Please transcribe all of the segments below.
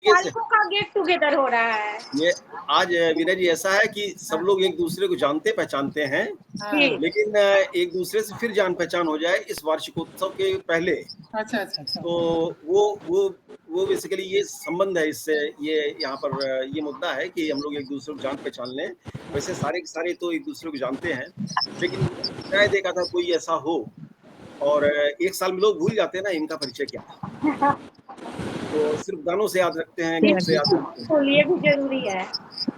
ये तारीखों का गेट टुगेदर हो रहा है। ये आज विनय जी ऐसा है कि सब लोग एक दूसरे को जानते पहचानते हैं, जी। लेकिन एक दूसरे से फिर जान पहचान हो जाए इस वार्षिकोत्सव के पहले। अच्छा अच्छा अच्छा। तो वो बेसिकली ये संबंध है इससे, ये यहाँ पर ये मुद्दा है कि हम लोग एक दूसरे को जान पहचान लें। वैसे सारे के सारे तो एक दूसरे को जानते हैं, लेकिन शायद एक आधा कोई ऐसा हो, और एक साल में लोग भूल जाते हैं ना इनका परिचय क्या था, तो सिर्फ गानों से याद रखते हैं, गीत से याद रखते हैं। तो ये भी जरूरी है।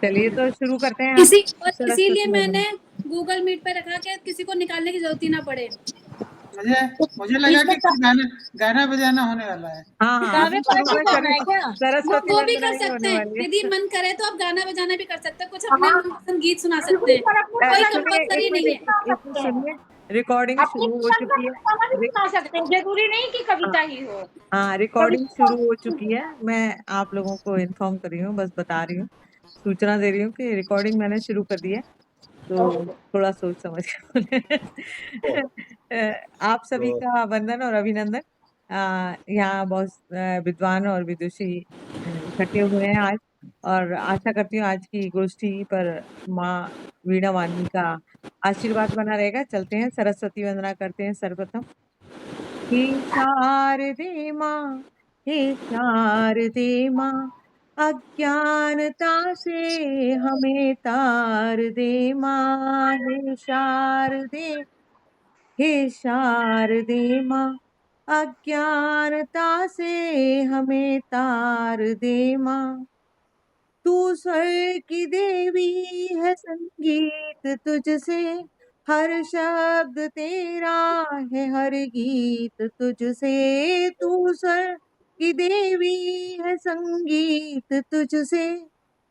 चलिए तो शुरू करते हैं। इसीलिए मैंने गूगल मीट पे रखा कि किसी को निकालने की जरूरत ही ना पड़े। मुझे लगा कि कुछ गाना बजाना होने वाला है। हाँ, सरस्वती वो भी कर सकते हैं, यदि मन करे तो आप गाना बजाना भी कर सकते हैं, कुछ अपने मनपसंद गीत सुना सकते हैं, कोई कंपल्सरी नहीं है। रिकॉर्डिंग शुरू हो चुकी है। सकते हैं, जरूरी नहीं कि कविता ही हो। हाँ, रिकॉर्डिंग शुरू हो चुकी है। मैं आप लोगों को इन्फॉर्म कर रही हूँ, बस बता रही हूँ, सूचना दे रही हूँ कि रिकॉर्डिंग मैंने शुरू कर दी है, तो थोड़ा सोच समझ आप सभी का वंदन और अभिनंदन। यहाँ बहुत विद्वान और विदुषी इकट्ठे हुए हैं आज, और आशा करती हूँ आज की गोष्ठी पर माँ वीणा वाणी का आशीर्वाद बना रहेगा। चलते हैं, सरस्वती वंदना करते हैं सर्वप्रथम। हे शारदे माँ, हे शारदे माँ, अज्ञानता से हमें तार दे माँ। हे शारदे, हे शारदे माँ, अज्ञानता से हमें तार दे माँ। तू स्वर की देवी है, संगीत तुझसे, हर शब्द तेरा है, हर गीत तुझसे। तू स्वर की देवी है, संगीत तुझसे,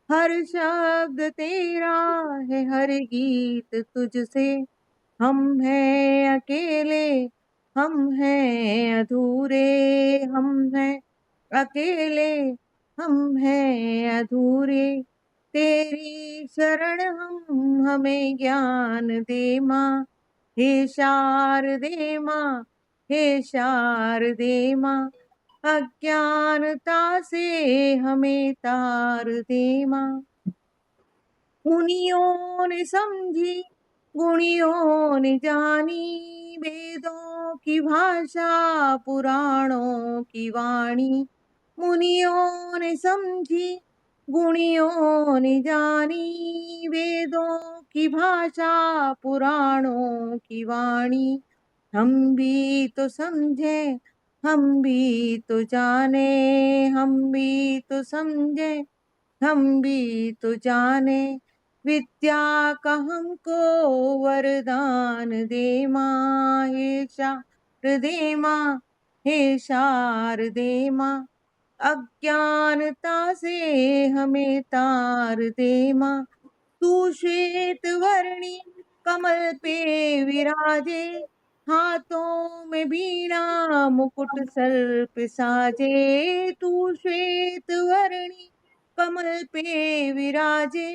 हर शब्द तेरा है, हर गीत तुझसे। हम हैं अकेले, हम हैं अधूरे, हम हैं अकेले, हम हैं अधूरे, तेरी शरण हम, हमें ज्ञान दे माँ। हे शारदे माँ, हे शारदे माँ, अज्ञानता से हमें तार दे माँ। मुनियों ने समझी, गुणियों ने जानी, वेदों की भाषा, पुराणों की वाणी। मुनियों ने समझी, गुणियों ने जानी, वेदों की भाषा, पुराणों की वाणी। हम भी तो समझे, हम भी तो जाने, हम भी तो समझे, हम भी तो जाने, विद्या का हमको वरदान दे माँ। हे शारदे माँ, हे शारदे माँ, अज्ञानता से हमें तार दे माँ। तू श्वेत वर्णी कमल पे विराजे, हाथों में वीणा मुकुट सर पे साजे। तू श्वेत वर्णी कमल पे विराजे,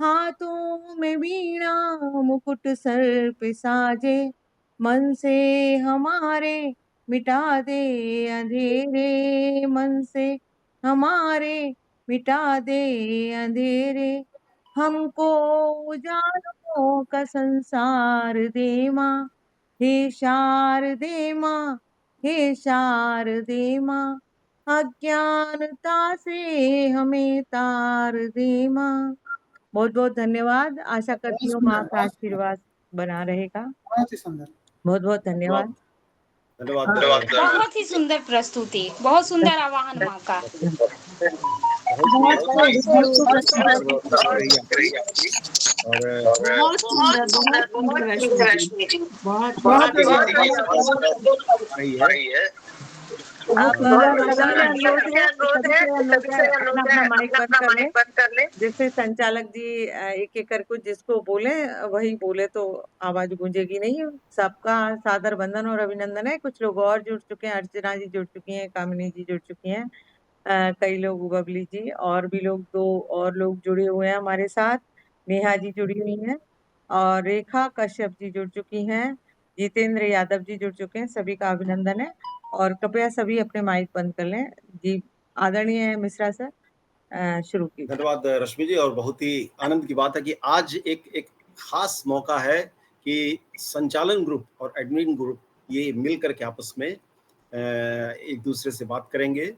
हाथों में वीणा मुकुट सर पे साजे। मन से हमारे मिटा दे अंधेरे, मन से हमारे मिटा दे अंधेरे, हमको उजालों का संसार दे माँ। हे शारदे माँ, हे शारदे माँ, अज्ञानता से हमें तार दे माँ। बहुत बहुत धन्यवाद। आशा करती हूँ माँ का आशीर्वाद बना रहेगा। बहुत ही सुंदर, बहुत बहुत धन्यवाद। धन्यवाद। बहुत ही सुंदर प्रस्तुति, बहुत सुंदर आवाहन माँ का। अपना माइक बंद कर ले, जिससे संचालक जी एक एक करके जिसको बोले वही बोले तो आवाज गूंजेगी नहीं। सबका सादर वंदन और अभिनंदन है। कुछ लोग और जुड़ चुके हैं, अर्चना जी जुड़ चुकी हैं, कामिनी जी जुड़ चुकी हैं, कई लोग, बबली जी, और भी लोग, 2 और लोग जुड़े हुए हैं हमारे साथ। नेहा जी जुड़ी हुई हैं, और रेखा कश्यप जी जुड़ चुकी हैं, जितेंद्र यादव जी जुड़ चुके हैं। सभी का अभिनंदन है, और कृपया सभी अपने माइक बंद कर लें जी। आदरणीय मिश्रा सर शुरू कीजिए। धन्यवाद रश्मि जी, और बहुत ही आनंद की बात है कि आज एक खास मौका है कि संचालन ग्रुप और एडमिन ग्रुप ये मिलकर के आपस में एक दूसरे से बात करेंगे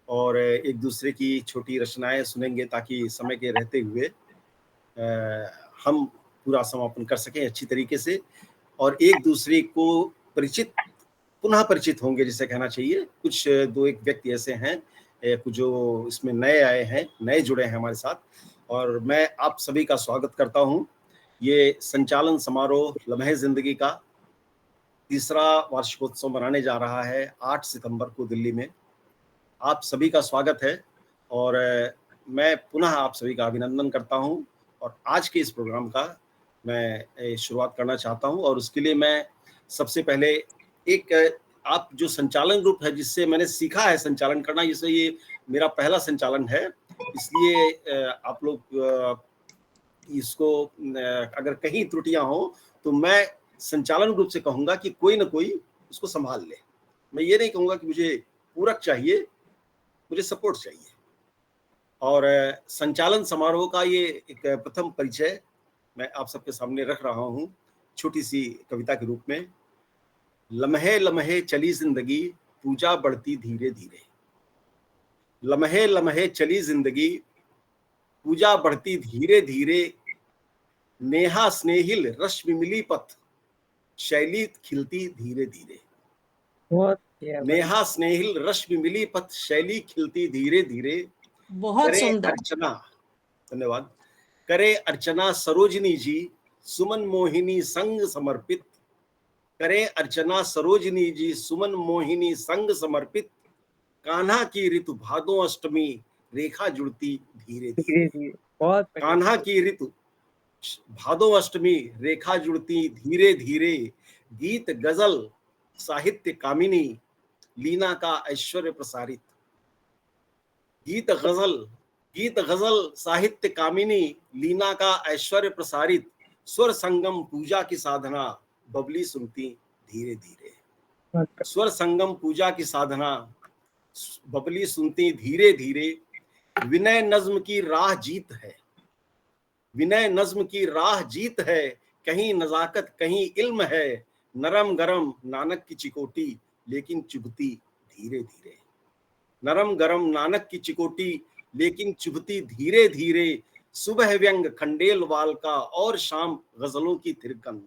और एक दूसरे की छोटी रचनाएं सुनेंगे, ताकि समय के रहते हुए हम पूरा समापन कर सकें अच्छी तरीके से, और एक दूसरे को पुनः परिचित होंगे, जिसे कहना चाहिए। कुछ दो एक व्यक्ति ऐसे हैं कुछ जो इसमें नए आए हैं, नए जुड़े हैं हमारे साथ, और मैं आप सभी का स्वागत करता हूं। ये संचालन समारोह लम्हे जिंदगी का तीसरा वार्षिकोत्सव मनाने जा रहा है 8 सितंबर को दिल्ली में। आप सभी का स्वागत है और मैं पुनः आप सभी का अभिनंदन करता हूं, और आज के इस प्रोग्राम का मैं शुरुआत करना चाहता हूं। और उसके लिए मैं सबसे पहले एक आप जो संचालन ग्रुप है, जिससे मैंने सीखा है संचालन करना, जिससे ये मेरा पहला संचालन है, इसलिए आप लोग इसको अगर कहीं त्रुटियां हो तो मैं संचालन ग्रुप से कहूंगा कि कोई ना कोई उसको संभाल ले। मैं ये नहीं कहूंगा कि मुझे पूरक चाहिए, मुझे सपोर्ट चाहिए। और संचालन समारोह का ये एक प्रथम परिचय मैं आप सबके सामने रख रहा हूं, छोटी सी कविता के रूप में। लम्हे लम्हे चली जिंदगी, पूजा बढ़ती धीरे धीरे। लम्हे लम्हे चली जिंदगी, पूजा बढ़ती धीरे धीरे। नेहा स्नेहिल रश्मि मिली पथ, शैली खिलती धीरे धीरे। नेहा स्नेहिल रश्मि मिली पथ, शैली खिलती धीरे धीरे। बहुत सुंदर। अर्चना, धन्यवाद। करे अर्चना सरोजिनी जी, सुमन मोहिनी संग समर्पित। करे अर्चना सरोजिनी जी, सुमन मोहिनी संग समर्पित। कान्हा की ऋतु भादो अष्टमी, रेखा जुड़ती धीरे धीरे। कान्हा की ऋतु भादो अष्टमी, रेखा जुड़ती धीरे धीरे। गीत गजल साहित्य कामिनी, लीना का ऐश्वर्य प्रसारित। गीत गजल साहित्य कामिनी, लीना का ऐश्वर्य प्रसारित। स्वर संगम पूजा की साधना, बबली सुनती धीरे धीरे। स्वर संगम पूजा की साधना, बबली सुनती धीरे धीरे। विनय नज्म की राह जीत है, विनय नज्म की राह जीत है। कहीं नजाकत कहीं इल्म है। नरम गरम नानक की चिकोटी, लेकिन चुभती धीरे धीरे। नरम गरम नानक की चिकोटी, लेकिन चुभती धीरे धीरे। सुबह व्यंग खंडेलवाल का, और शाम गजलों की थिरकन।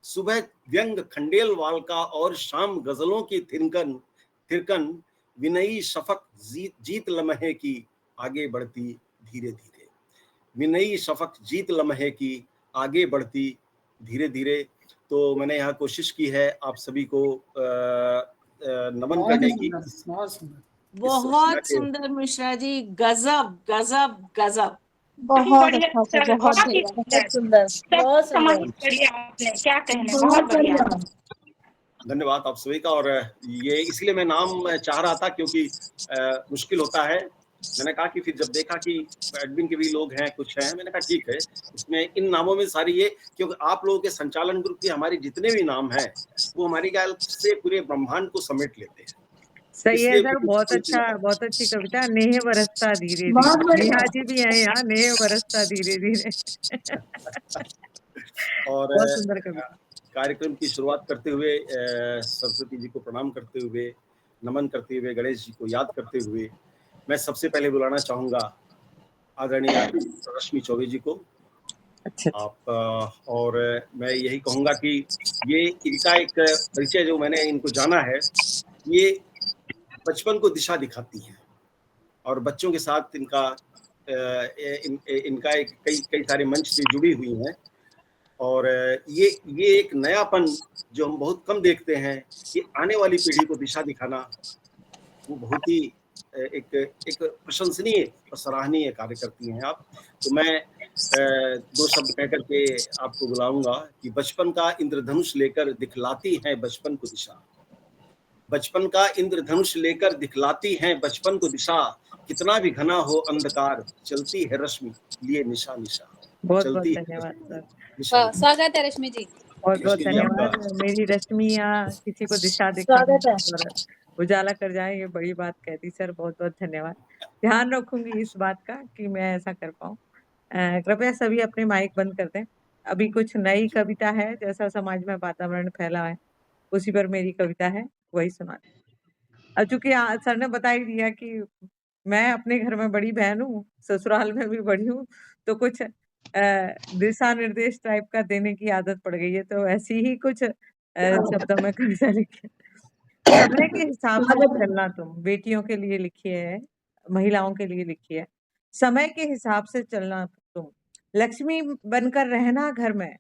सुबह व्यंग खंडेलवाल का, और शाम गजलों की थिरकन। विनयी शफक जीत लम्हे की, आगे बढ़ती धीरे धीरे। विनयी शफक जीत लम्हे की, आगे बढ़ती धीरे धीरे। तो मैंने यहाँ कोशिश की है आप सभी को नमन करने की। बहुत सुंदर मिश्रा जी, गजब गजब गजब। बहुत अच्छा, बहुत सुंदर, बहुत बढ़िया आपने क्या कहना, बहुत बढ़िया। धन्यवाद आप सभी का। और ये इसलिए मैं नाम चाह रहा था क्योंकि मुश्किल होता है। मैंने कहा कि फिर जब देखा कि एडमिन के भी लोग हैं, कुछ हैं, मैंने कहा ठीक है, इसमें इन नामों में सारी ये, क्योंकि आप लोगों के संचालन ग्रुप के हमारे जितने भी नाम हैं वो हमारी ख्याल से पूरे ब्रह्मांड को समेट लेते हैं। सही है सर, बहुत अच्छा, बहुत अच्छी कविता। नेह बरसता धीरे धीरे। नेहा जी भी है यहाँ, नेह बरसता धीरे धीरे। और बहुत सुंदर कविता। कार्यक्रम की शुरुआत करते हुए सरस्वती जी को प्रणाम करते हुए, नमन करते हुए, गणेश जी को याद करते हुए, मैं सबसे पहले बुलाना चाहूंगा आदरणीय रश्मि चौबे जी को। अच्छा। आप और मैं यही कहूंगा कि ये इनका एक परिचय जो मैंने इनको जाना है, ये बचपन को दिशा दिखाती है और बच्चों के साथ इनका एक कई सारे मंच से जुड़ी हुई हैं। और ये एक नयापन जो हम बहुत कम देखते हैं कि आने वाली पीढ़ी को दिशा दिखाना, वो बहुत ही एक प्रशंसनीय और सराहनीय कार्य करती हैं आप। तो मैं दो शब्द कह करके आपको बुलाऊंगा कि बचपन का इंद्रधनुष लेकर दिखलाती हैं बचपन को दिशा। बचपन का इंद्रधनुष लेकर दिखलाती हैं बचपन को दिशा। कितना भी घना हो अंधकार, चलती है रश्मि लिए निशा निशा। बहुत बहुत धन्यवाद सर। स्वागत है रश्मि जी। बहुत बहुत धन्यवाद। मेरी रश्मि यहाँ किसी को दिशा दिखाने, उजाला कर जाए, ये बड़ी बात कह दी सर, बहुत-बहुत धन्यवाद। ध्यान रखूँगी इस बात का कि मैं ऐसा कर पाऊँ। कृपया सभी अपने माइक बंद कर दें। अभी कुछ नई कविता है, जैसा समाज में वातावरण फैला है, उसी पर मेरी कविता है, वही सुनाती हूँ। चूँकि सर ने बता ही दिया कि मैं अपने घर में बड़ी बहन हूँ, ससुराल में भी बड़ी हूँ, तो कुछ दिशा निर्देश टाइप का देने की आदत पड़ गई है, तो ऐसी ही कुछ शब्दों में कविता लिखी। समय के हिसाब से चलना तुम, बेटियों के लिए लिखी है, महिलाओं के लिए लिखी है। समय के हिसाब से चलना तुम, लक्ष्मी बनकर रहना घर में,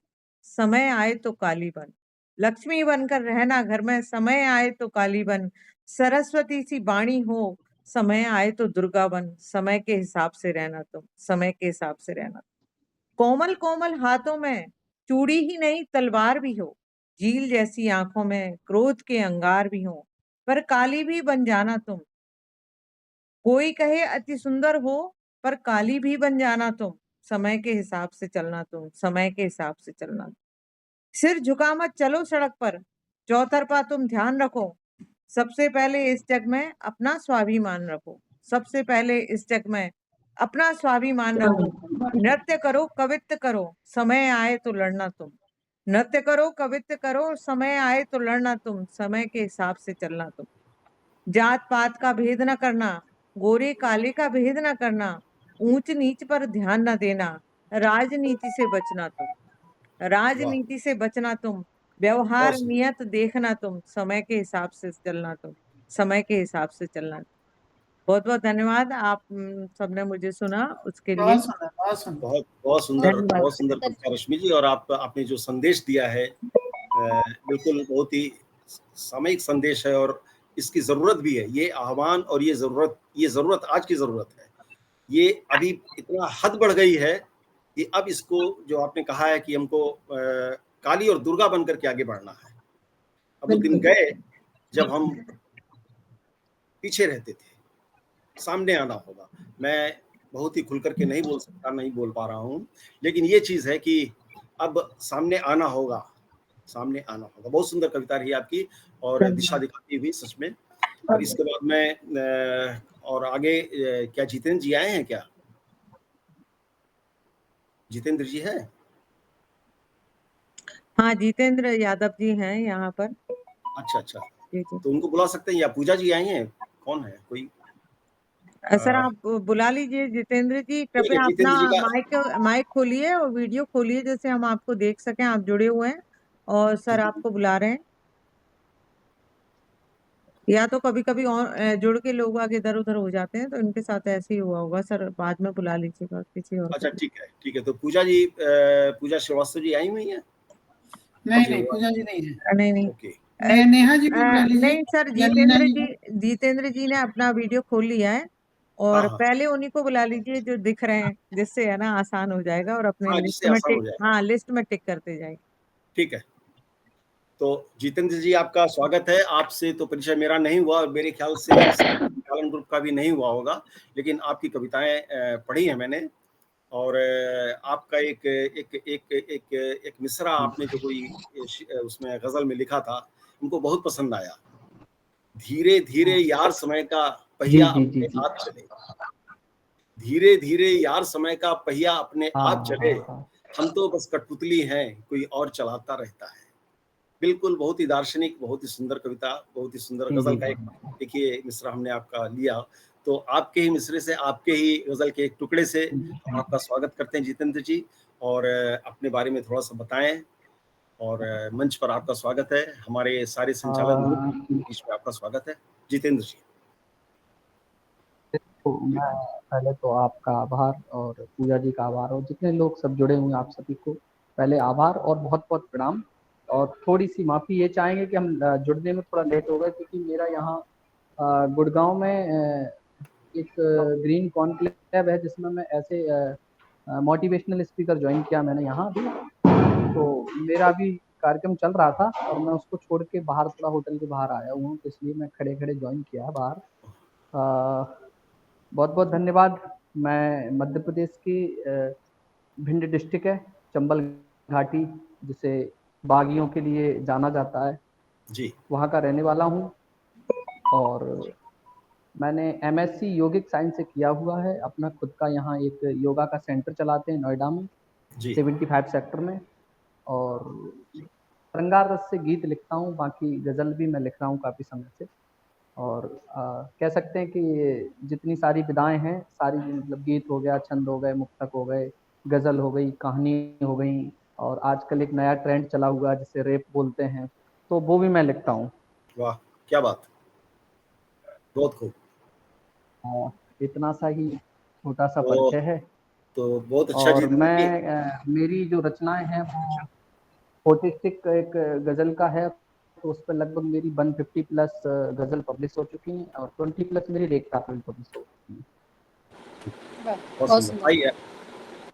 समय आए तो काली बन। लक्ष्मी बनकर रहना घर में, समय आए तो काली बन। सरस्वती सी वाणी हो, समय आए तो दुर्गा बन। समय के हिसाब से रहना तुम, समय के हिसाब से रहना। कोमल कोमल हाथों में चूड़ी ही नहीं तलवार भी हो, झील जैसी आंखों में क्रोध के अंगार भी हो, पर काली भी बन जाना तुम। कोई कहे अति सुंदर हो, पर काली भी बन जाना तुम। समय के हिसाब से चलना तुम, समय के हिसाब से चलना। सिर झुका मत चलो सड़क पर, चौतरफा तुम ध्यान रखो। सबसे पहले इस जग में अपना स्वाभिमान रखो। सबसे पहले इस जग में अपना स्वाभिमान रखो। नृत्य करो, कवित्व करो, समय आए तो लड़ना तुम। नृत्य करो, कवित्व करो, समय आए तो लड़ना तुम। समय के हिसाब से चलना तुम। जात पात का भेद न करना, गोरे काले का भेद न करना, ऊंच नीच पर ध्यान न देना, राजनीति से बचना तुम। राजनीति से बचना तुम, व्यवहार बहुत सुंदर। नियत देखना तुम। समय के हिसाब से चलना तुम, समय के हिसाब से चलना। बहुत बहुत धन्यवाद, आप सबने मुझे सुना उसके लिए बहुत सुंदर, बहुत सुंदर। धन्यवाद। बहुत सुंदर कविता रश्मि जी। और आपने जो संदेश दिया है बिल्कुल बहुत ही सामयिक संदेश है, और इसकी जरूरत भी है। ये आह्वान और ये जरूरत आज की जरूरत है। ये अभी इतना हद बढ़ गई है कि अब इसको, जो आपने कहा है कि हमको काली और दुर्गा बनकर के आगे बढ़ना है। अब वो दिन गए जब हम पीछे रहते थे, सामने आना होगा। मैं बहुत ही खुल करके नहीं बोल सकता, नहीं बोल पा रहा हूँ, लेकिन ये चीज है कि अब सामने आना होगा, सामने आना होगा। बहुत सुंदर कविता रही आपकी, और दिशा दिखाती हुई सच में। और इसके बाद मैं और आगे क्या जितेंद्र जी आए हैं क्या? जितेंद्र जी है? हाँ, जितेंद्र यादव जी हैं यहाँ पर। अच्छा अच्छा, जी जी। तो उनको बुला सकते हैं, या पूजा जी आई हैं? कौन है कोई? सर आप बुला लीजिए जितेंद्र जी, ठीक है, कृपया अपना जितेंद्र जी का। माइक खोलिए और वीडियो खोलिए, जैसे हम आपको देख सकें। आप जुड़े हुए हैं और सर आपको बुला रहे हैं। या तो कभी कभी जुड़ के लोग आगे इधर उधर हो जाते हैं, तो इनके साथ ऐसे ही हुआ होगा। सर बाद में बुला लीजिएगा किसी और अच्छा को। ठीक है। तो पूजा जी, पूजा श्रीवास्तव जी आई हुई हैं? नहीं, पूजा जी नहीं है। नहीं नहीं ओके। नेहा जी को बुला लीजिए, नहीं सर, या लीना जी को। जितेंद्र जी ने अपना वीडियो खोल लिया है, हाँ और हाँ पहले उन्हीं को बुला लीजिए जो दिख रहे हैं, जिससे है ना आसान हो जाएगा, और अपने हाँ, लिस्ट जिससे में आसान हो टिक, जाए। हाँ लिस्ट में टिक करते जाएंगे। ठीक है। तो जितेंद्र जी आपका स्वागत है। आपसे तो परिचय मेरा नहीं हुआ, और मेरे ख्याल से कालन ग्रुप का भी नहीं हुआ होगा, लेकिन आपकी कविताएं पढ़ी हैं मैंने। और आपका एक मिसरा आपने जो कोई उसमें गजल में लिखा था, उनको बहुत पसंद आया। धीरे धीरे यार समय का पहिया अपने आप चले, धीरे धीरे यार समय का पहिया अपने आप चले, हम तो बस कठपुतली हैं, कोई और चलाता रहता है। बिल्कुल, बहुत ही दार्शनिक, बहुत ही सुंदर कविता, बहुत ही सुंदर गजल का एक देखिए मिसरा हमने आपका लिया। तो आपके ही मिसरे से, आपके ही गजल के एक टुकड़े से हम आपका स्वागत करते हैं जितेंद्र जी। और अपने बारे में थोड़ा सा बताएं। और मंच पर आपका स्वागत है, हमारे सारे संचालन ग्रुप के बीच में आपका स्वागत है जितेंद्र जी। तो मैं पहले तो आपका आभार और पूजा जी का आभार, और जितने लोग सब जुड़े हुए हैं आप सभी को पहले आभार और बहुत बहुत प्रणाम। और थोड़ी सी माफ़ी ये चाहेंगे कि हम जुड़ने में थोड़ा लेट हो गए, क्योंकि मेरा यहाँ गुड़गांव में एक ग्रीन कॉन्क्लेव है, जिसमें मैं ऐसे मोटिवेशनल स्पीकर ज्वाइन किया मैंने यहाँ अभी। तो मेरा भी कार्यक्रम चल रहा था और मैं उसको छोड़ के बाहर थोड़ा होटल के बाहर आया हुआ हूँ, तो इसलिए मैं खड़े खड़े ज्वाइन किया है बाहर। बहुत बहुत धन्यवाद। मैं मध्य प्रदेश की भिंड डिस्ट्रिक्ट है, चंबल घाटी, जिसे बागियों के लिए जाना जाता है जी, वहाँ का रहने वाला हूँ। और मैंने एमएससी यौगिक साइंस से किया हुआ है। अपना खुद का यहाँ एक योगा का सेंटर चलाते हैं नोएडा में, 75 सेक्टर में। और श्रृंगार रस से गीत लिखता हूँ, बाकी गज़ल भी मैं लिख रहा हूँ काफ़ी समय से। और कह सकते हैं कि जितनी सारी विधाएं हैं सारी, मतलब गीत हो गया, छंद हो गए, मुक्तक हो गए, गज़ल हो गई, कहानी हो गई, और आजकल एक नया ट्रेंड चला हुआ है जिसे रैप बोलते हैं, तो वो भी मैं लिखता हूँ। वाह, क्या बात, बहुत खूब। इतना सा ही छोटा सा परिचय है। तो बहुत अच्छा और जी। मैं मेरी जो रचनाएं हैं वो 46 एक गज़ल का है, तो उस पर लगभग मेरी 150 प्लस गज़ल पब्लिश हो चुकी हैं और 20 प्लस मेरी रेखा पे पब्लिश हो चुकी हैं। बहुत सुंदर।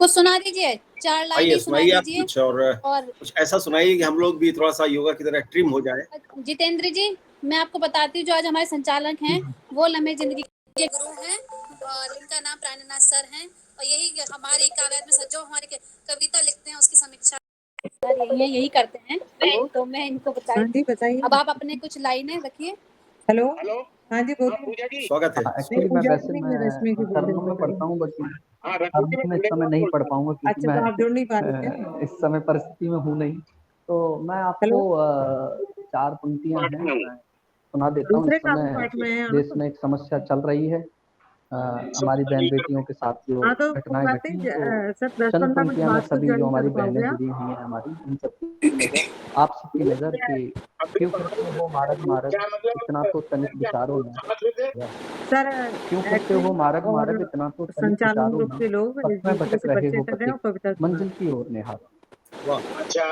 कुछ सुना दीजिए, 4 लाइनें सुना दीजिए। कुछ और कुछ ऐसा सुनाइए कि हम लोग भी थोड़ा सा योगा की तरह एक्सट्रीम हो जाए। जितेंद्र जी, मैं आपको बताती हूँ, जो आज हमारे संचालक हैं वो लम्हे जिंदगी के गुरु हैं और इनका नाम प्राणनाथ सर हैं, और यही हमारे कागज में जो हमारी कविता लिखते हैं उसकी समीक्षा यही करते हैं। तो मैं इनको बताइए। अब आप अपने कुछ लाइनें रखिए। हेलो, हाँ जी बोलिए। स्वागत है। एक्चुअली मैं वैसे मैं टर्म में पढ़ता हूँ, बट टर्म में इस समय नहीं पढ़ पाऊंगा क्योंकि मैं आप जुड़ नहीं पा रहे हैं। इस समय परिस्थिति में हूँ नहीं। तो मैं आपको 4 पंक्तियां हैं मैं सुना देता हूँ। इस समय देश में एक समस्या चल रही है, हमारी बहन बेटियों के साथ जो घटनाएं घटी हैं, तो चंद पंक्तियां में सभी जो हमारी बहनें जुड़ी हुई हैं हमारी, उन सबकी नजर, आप सबकी नजर कि क्यों करते हो मारग मारग इतना तो तनिक विचारो ना सर, क्यों करते हो मारग मारग इतना तो तनिक विचारो ना, पथ में भटक रहे हो पथिक मंजिल की ओर निहारो।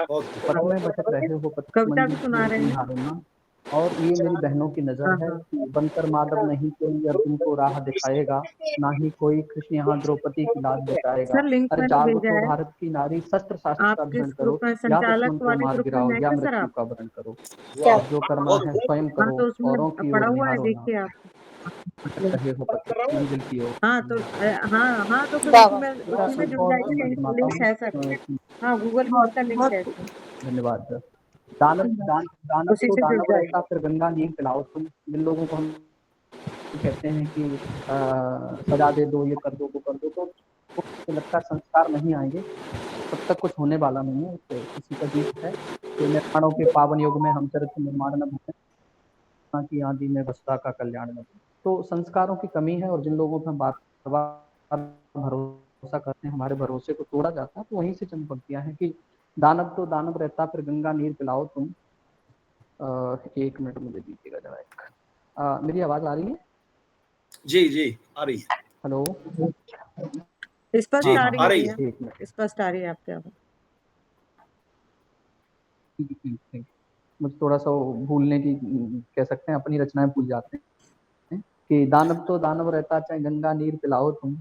पथ में भटक रहे हो पथिक मंजिल की ओर निहारो ना। और ये मेरी बहनों की नजर है कि बनकर माधव नहीं कोई अर्जुन को राह दिखाएगा, ना ही कोई कृष्ण यहाँ द्रौपदी की लाज बचाएगा। अरे जाग उठो भारत की नारी, शस्त्र शास्त्र का धरण करो, या दुश्मन को मार गिराओ या मृत्यु का वरण करो। जो करना है स्वयं करो, औरों की ओर निहारो ना, भटक रहे हो पथिक मंजिल की ओर। तो फिर उसमें जुड़ जाइए, लिंक है सर। हाँ, गूगल मीट का लिंक है। धन्यवाद। दानव तो दानव रहता, फिर गंगा नीर पिलाओ तुम। जिन लोगों को हम कहते हैं कि सजा दे दो, ये कर दो, वो कर दो, तो लगता संस्कार नहीं आएंगे तब तक कुछ होने वाला नहीं है। तो किसी का गीत है कि निर्माणों के पावन युग में हम चरित्र निर्माण न भूलें, की आंधी में बसता का कल्याण न भूलें। तो संस्कारों की कमी है, और जिन लोगों पर हम बार बार भरोसा करते हैं, हमारे भरोसे को तोड़ा जाता है। तो वहीं से चंद पंक्तियां हैं कि दानव तो दानव रहता, फिर गंगा नीर पिलाओ तुम। 1 मिनट मुझे दीजिएगा जरा एक। मेरी आवाज आ रही है? जी जी आ रही है। हेलो, स्पष्ट आ रही है? एक मिनट, स्पष्ट आ रही है आपके आवाज। मुझे थोड़ा सा भूलने की, कह सकते हैं अपनी रचनाएं भूल जाते हैं कि दानव तो दानव रहता, चाहे गंगा नीर पिलाओ तुम,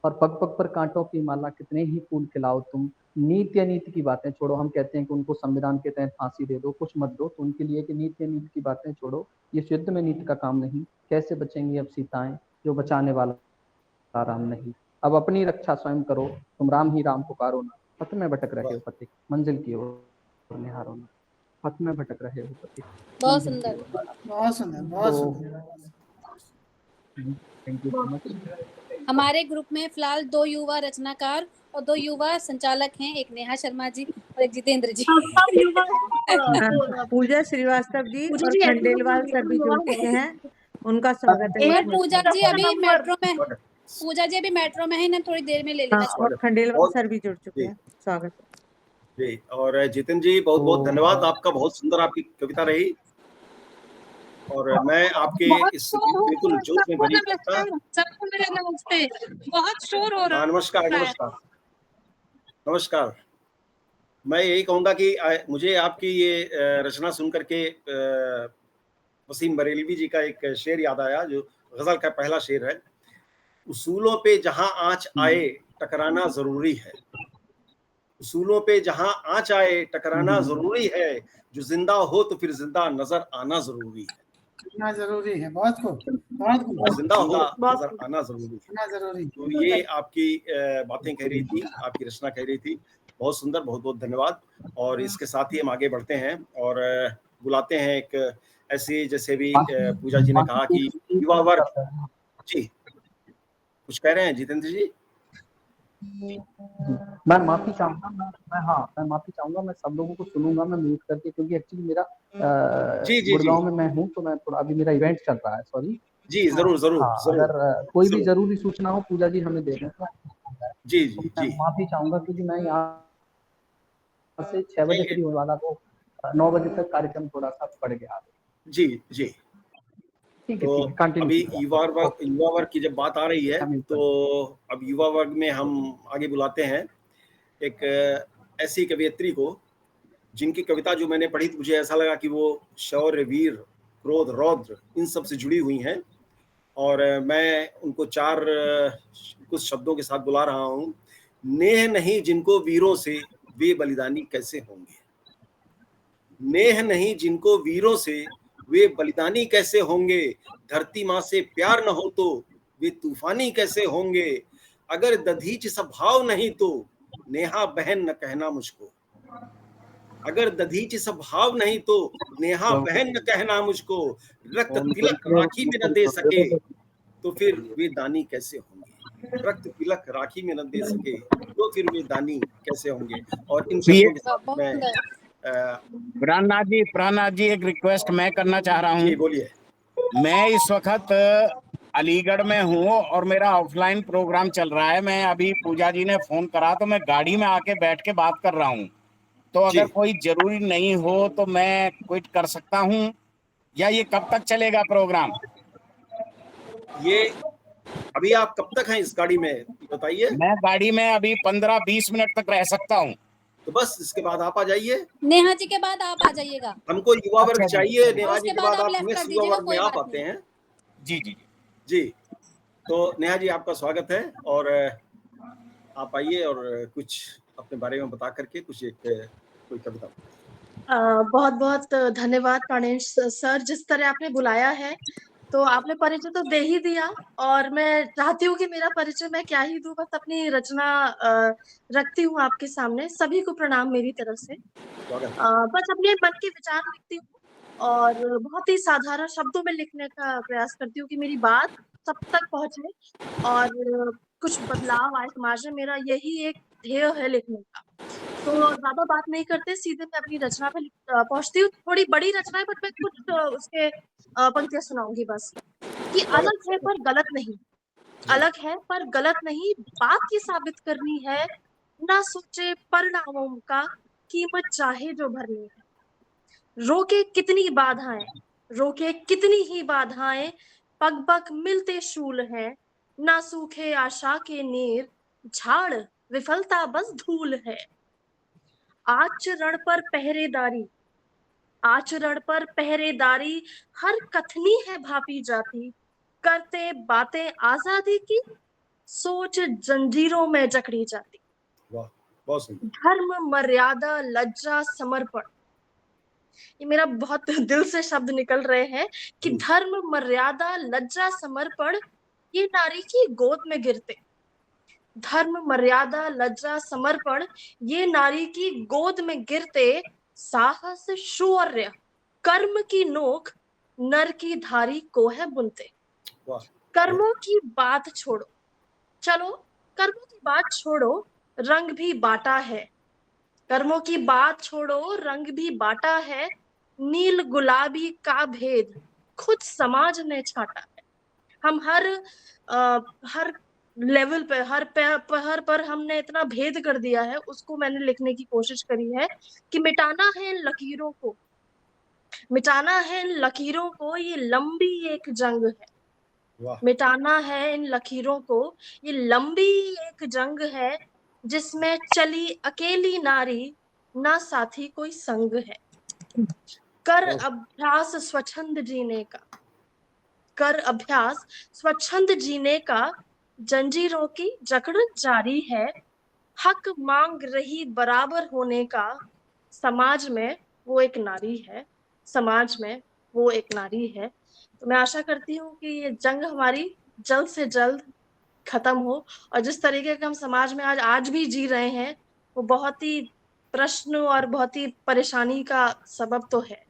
और पग पग पर कांटों की माला, कितने ही फूल खिलाओ तुम। नीति अनीति की बातें छोड़ो, हम कहते हैं कि उनको संविधान के तहत फांसी दे दो, कुछ मत दो, तो उनके लिए कि नीति अनीति की बातें छोड़ो, ये युद्ध में नीति का काम नहीं। कैसे बचेंगी अब सीताएं, जो बचाने वाला राम नहीं। अब अपनी रक्षा स्वयं करो, तुम राम ही राम पुकारो ना। पथ में भटक रहे हो पथिक मंजिल की ओर निहारो ना। पथ में भटक रहे हो पथिक। बहुत सुंदर, बहुत सुंदर, बहुत सुंदर। Thank you so much. हमारे ग्रुप में फिलहाल 2 युवा रचनाकार और 2 युवा संचालक हैं, एक नेहा शर्मा जी और एक जितेंद्र जी। पूजा श्रीवास्तव जी और खंडेलवाल सर भी जुड़ चुके हैं, उनका स्वागत है। पूजा जी अभी मेट्रो में, पूजा जी अभी मेट्रो में है ना, थोड़ी देर में ले लेना। और खंडेलवाल सर भी जुड़ चुके हैं, स्वागत है जी। और जितिन जी बहुत बहुत धन्यवाद, आपका बहुत सुंदर आपकी कविता रही, और मैं आपके इस बिल्कुल जोश में भरी सबको मेरे नमस्ते, बहुत शोर हो रहा है। नमस्कार नमस्कार नमस्कार। मैं यही कहूँगा कि मुझे आपकी ये रचना सुन करके वसीम बरेलवी जी का एक शेर याद आया, जो गजल का पहला शेर है। उसूलों पे जहां आँच आए टकराना जरूरी है, उसूलों पे जहां आँच आए टकराना जरूरी है, जो जिंदा हो तो फिर जिंदा नजर आना जरूरी है। जरूरी है, बहुत खूब, बहुत खूब। जिंदा हो नजर आना जरूरी है। जरूरी। तो ये आपकी बातें कह रही थी, आपकी रचना कह रही थी। बहुत सुंदर, बहुत बहुत धन्यवाद। और इसके साथ ही हम आगे बढ़ते हैं और बुलाते हैं एक ऐसे जैसे भी पूजा जी ने कहा कि युवा वर्ग, जी कुछ कह रहे हैं जितेंद्र जी? मैं माफी चाहूंगा, मैं माफी चाहूंगा, मैं सब लोगों को सुनूंगा, मैं म्यूट करके, क्योंकि एक्चुअली मेरा जी जी जी गुड़गांव में मैं हूँ, तो मैं थोड़ा अभी मेरा इवेंट चल रहा है, सॉरी। जी, जरूर जरूर हाँ, जरूर अगर कोई भी जरूर, जरूरी सूचना हो पूजा जी हमें दे दें तो जी तो जी मैं जी माफी चाहूंगा, क्योंकि मैं यहाँ से 6 बजे ठीक है, फ्री होने वाला, तो 9 बजे तक कार्यक्रम थोड़ा सा बढ़ गया। जी जी। तो ठीक है, कंटिन्यू अभी कीजिए। युवा वर्ग की जब बात आ रही है, ओके, तो अब युवा वर्ग में हम आगे बुलाते हैं एक ऐसी कवियत्री को जिनकी कविता जो मैंने पढ़ी तो मुझे ऐसा लगा कि वो शौर्य, वीर, क्रोध, रौद्र इन सब से जुड़ी हुई हैं, और मैं उनको कुछ शब्दों के साथ बुला रहा हूँ। नेह नहीं जिनको वीरों से, वे बलिदानी कैसे होंगे। नेह नहीं जिनको वीरों से, वे बलिदानी कैसे होंगे। धरती माँ से प्यार न हो तो वे तूफानी कैसे होंगे। अगर दधीच स्वभाव नहीं तो नेहा बहन न कहना मुझको। अगर दधीच स्वभाव नहीं तो नेहा बहन न कहना मुझको। रक्त तिलक राखी में न दे सके तो फिर वे दानी कैसे होंगे। रक्त तिलक राखी में न दे सके तो फिर वे दानी कैसे होंगे। और इन शब्दों के साथ बहुत मैं सुंदर। प्राणनाथ जी एक रिक्वेस्ट मैं करना चाह रहा जी हूँ। बोलिए। मैं इस वक्त अलीगढ़ में हूँ और मेरा ऑफलाइन प्रोग्राम चल रहा है। मैं अभी पूजा जी ने फोन करा तो मैं गाड़ी में आके बैठ के बात कर रहा हूँ, तो जी, अगर कोई जरूरी नहीं हो तो मैं क्विट कर सकता हूँ, या ये कब तक चलेगा प्रोग्राम? ये अभी आप कब तक हैं इस गाड़ी में ये बताइए। मैं गाड़ी में अभी 15-20 मिनट तक रह सकता हूँ। तो बस इसके बाद आप आ जाइए। नेहा जी के बाद आप आ जाइएगा, हमको युवा वर्ग अच्छा जी, चाहिए। और नेहा जी उसके के बाद बाद आप आप लेफ्ट कर नेक्स्ट युवा दीजिएगा, वर्ग में कोई आप बात आते नहीं। हैं। जी जी। जी, तो नेहा जी आपका स्वागत है, और आप आइए और कुछ अपने बारे में बता करके कुछ कोई कविता। बहुत बहुत धन्यवाद प्राणेश सर, जिस तरह आपने बुलाया है तो आपने परिचय तो दे ही दिया, और मैं चाहती हूँ कि मेरा परिचय मैं क्या ही दूं, बस अपनी रचना रखती हूँ आपके सामने। सभी को प्रणाम मेरी तरफ से। स्वागत। बस अपने मन के विचार लिखती हूँ, और बहुत ही साधारण शब्दों में लिखने का प्रयास करती हूँ कि मेरी बात सब तक पहुंचे और कुछ बदलाव आए समाज में। मेरा यही एक ध्येय है लिखने का। तो ज्यादा बात नहीं करते, सीधे मैं अपनी रचना पे पहुंचती हूँ। थोड़ी बड़ी रचना है, पर मैं कुछ उसके पंक्तियां सुनाऊंगी बस। कि स्वागत अलग है स्वागत। पर गलत नहीं, जी अलग है पर गलत नहीं, बात ये साबित करनी है, ना सोचे परिणामों का, कीमत चाहे जो भरनी है। रोके कितनी बाधाएं, रोके कितनी ही बाधाएं, पग पग मिलते शूल है, ना सूखे आशा के नीर, झाड़ विफलता बस धूल है। आचरण पर पहरेदारी, आचरण पर पहरेदारी, हर कथनी है भापी जाती, करते बातें आजादी की, सोच जंजीरों में जकड़ी जाती। वाह, बहुत सुंदर। धर्म मर्यादा लज्जा समर्पण, ये मेरा बहुत दिल से शब्द निकल रहे हैं कि धर्म मर्यादा लज्जा समर्पण, ये नारी की गोद में गिरते। धर्म मर्यादा लज्जा समर्पण, ये नारी की गोद में गिरते, साहस शौर्य कर्म की नोक, नर की धारी को है बुनते। वाह, कर्मों की बात छोड़ो, चलो कर्मों की बात छोड़ो, रंग भी बांटा है। कर्मों की बात छोड़ो, रंग भी बांटा है, नील गुलाबी का भेद खुद समाज ने छाटा है। हम हर लेवल पे, हर पहर पर हमने इतना भेद कर दिया है, उसको मैंने लिखने की कोशिश करी है कि मिटाना है इन लकीरों को, मिटाना है इन लकीरों को, ये लंबी एक जंग है। वाह, मिटाना है इन लकीरों को, ये लंबी एक जंग है, जिसमें चली अकेली नारी, ना साथी कोई संग है। कर बहुत अभ्यास स्वच्छंद जीने का, कर अभ्यास स्वच्छंद जीने का, जंजीरों की जकड़ जारी है। हक मांग रही बराबर होने का, समाज में वो एक नारी है, समाज में वो एक नारी है। तो मैं आशा करती हूँ कि ये जंग हमारी जल्द से जल्द खत्म हो, और जिस तरीके का हम समाज में आज भी जी रहे हैं, वो बहुत ही प्रश्न और बहुत ही परेशानी का सबब तो है।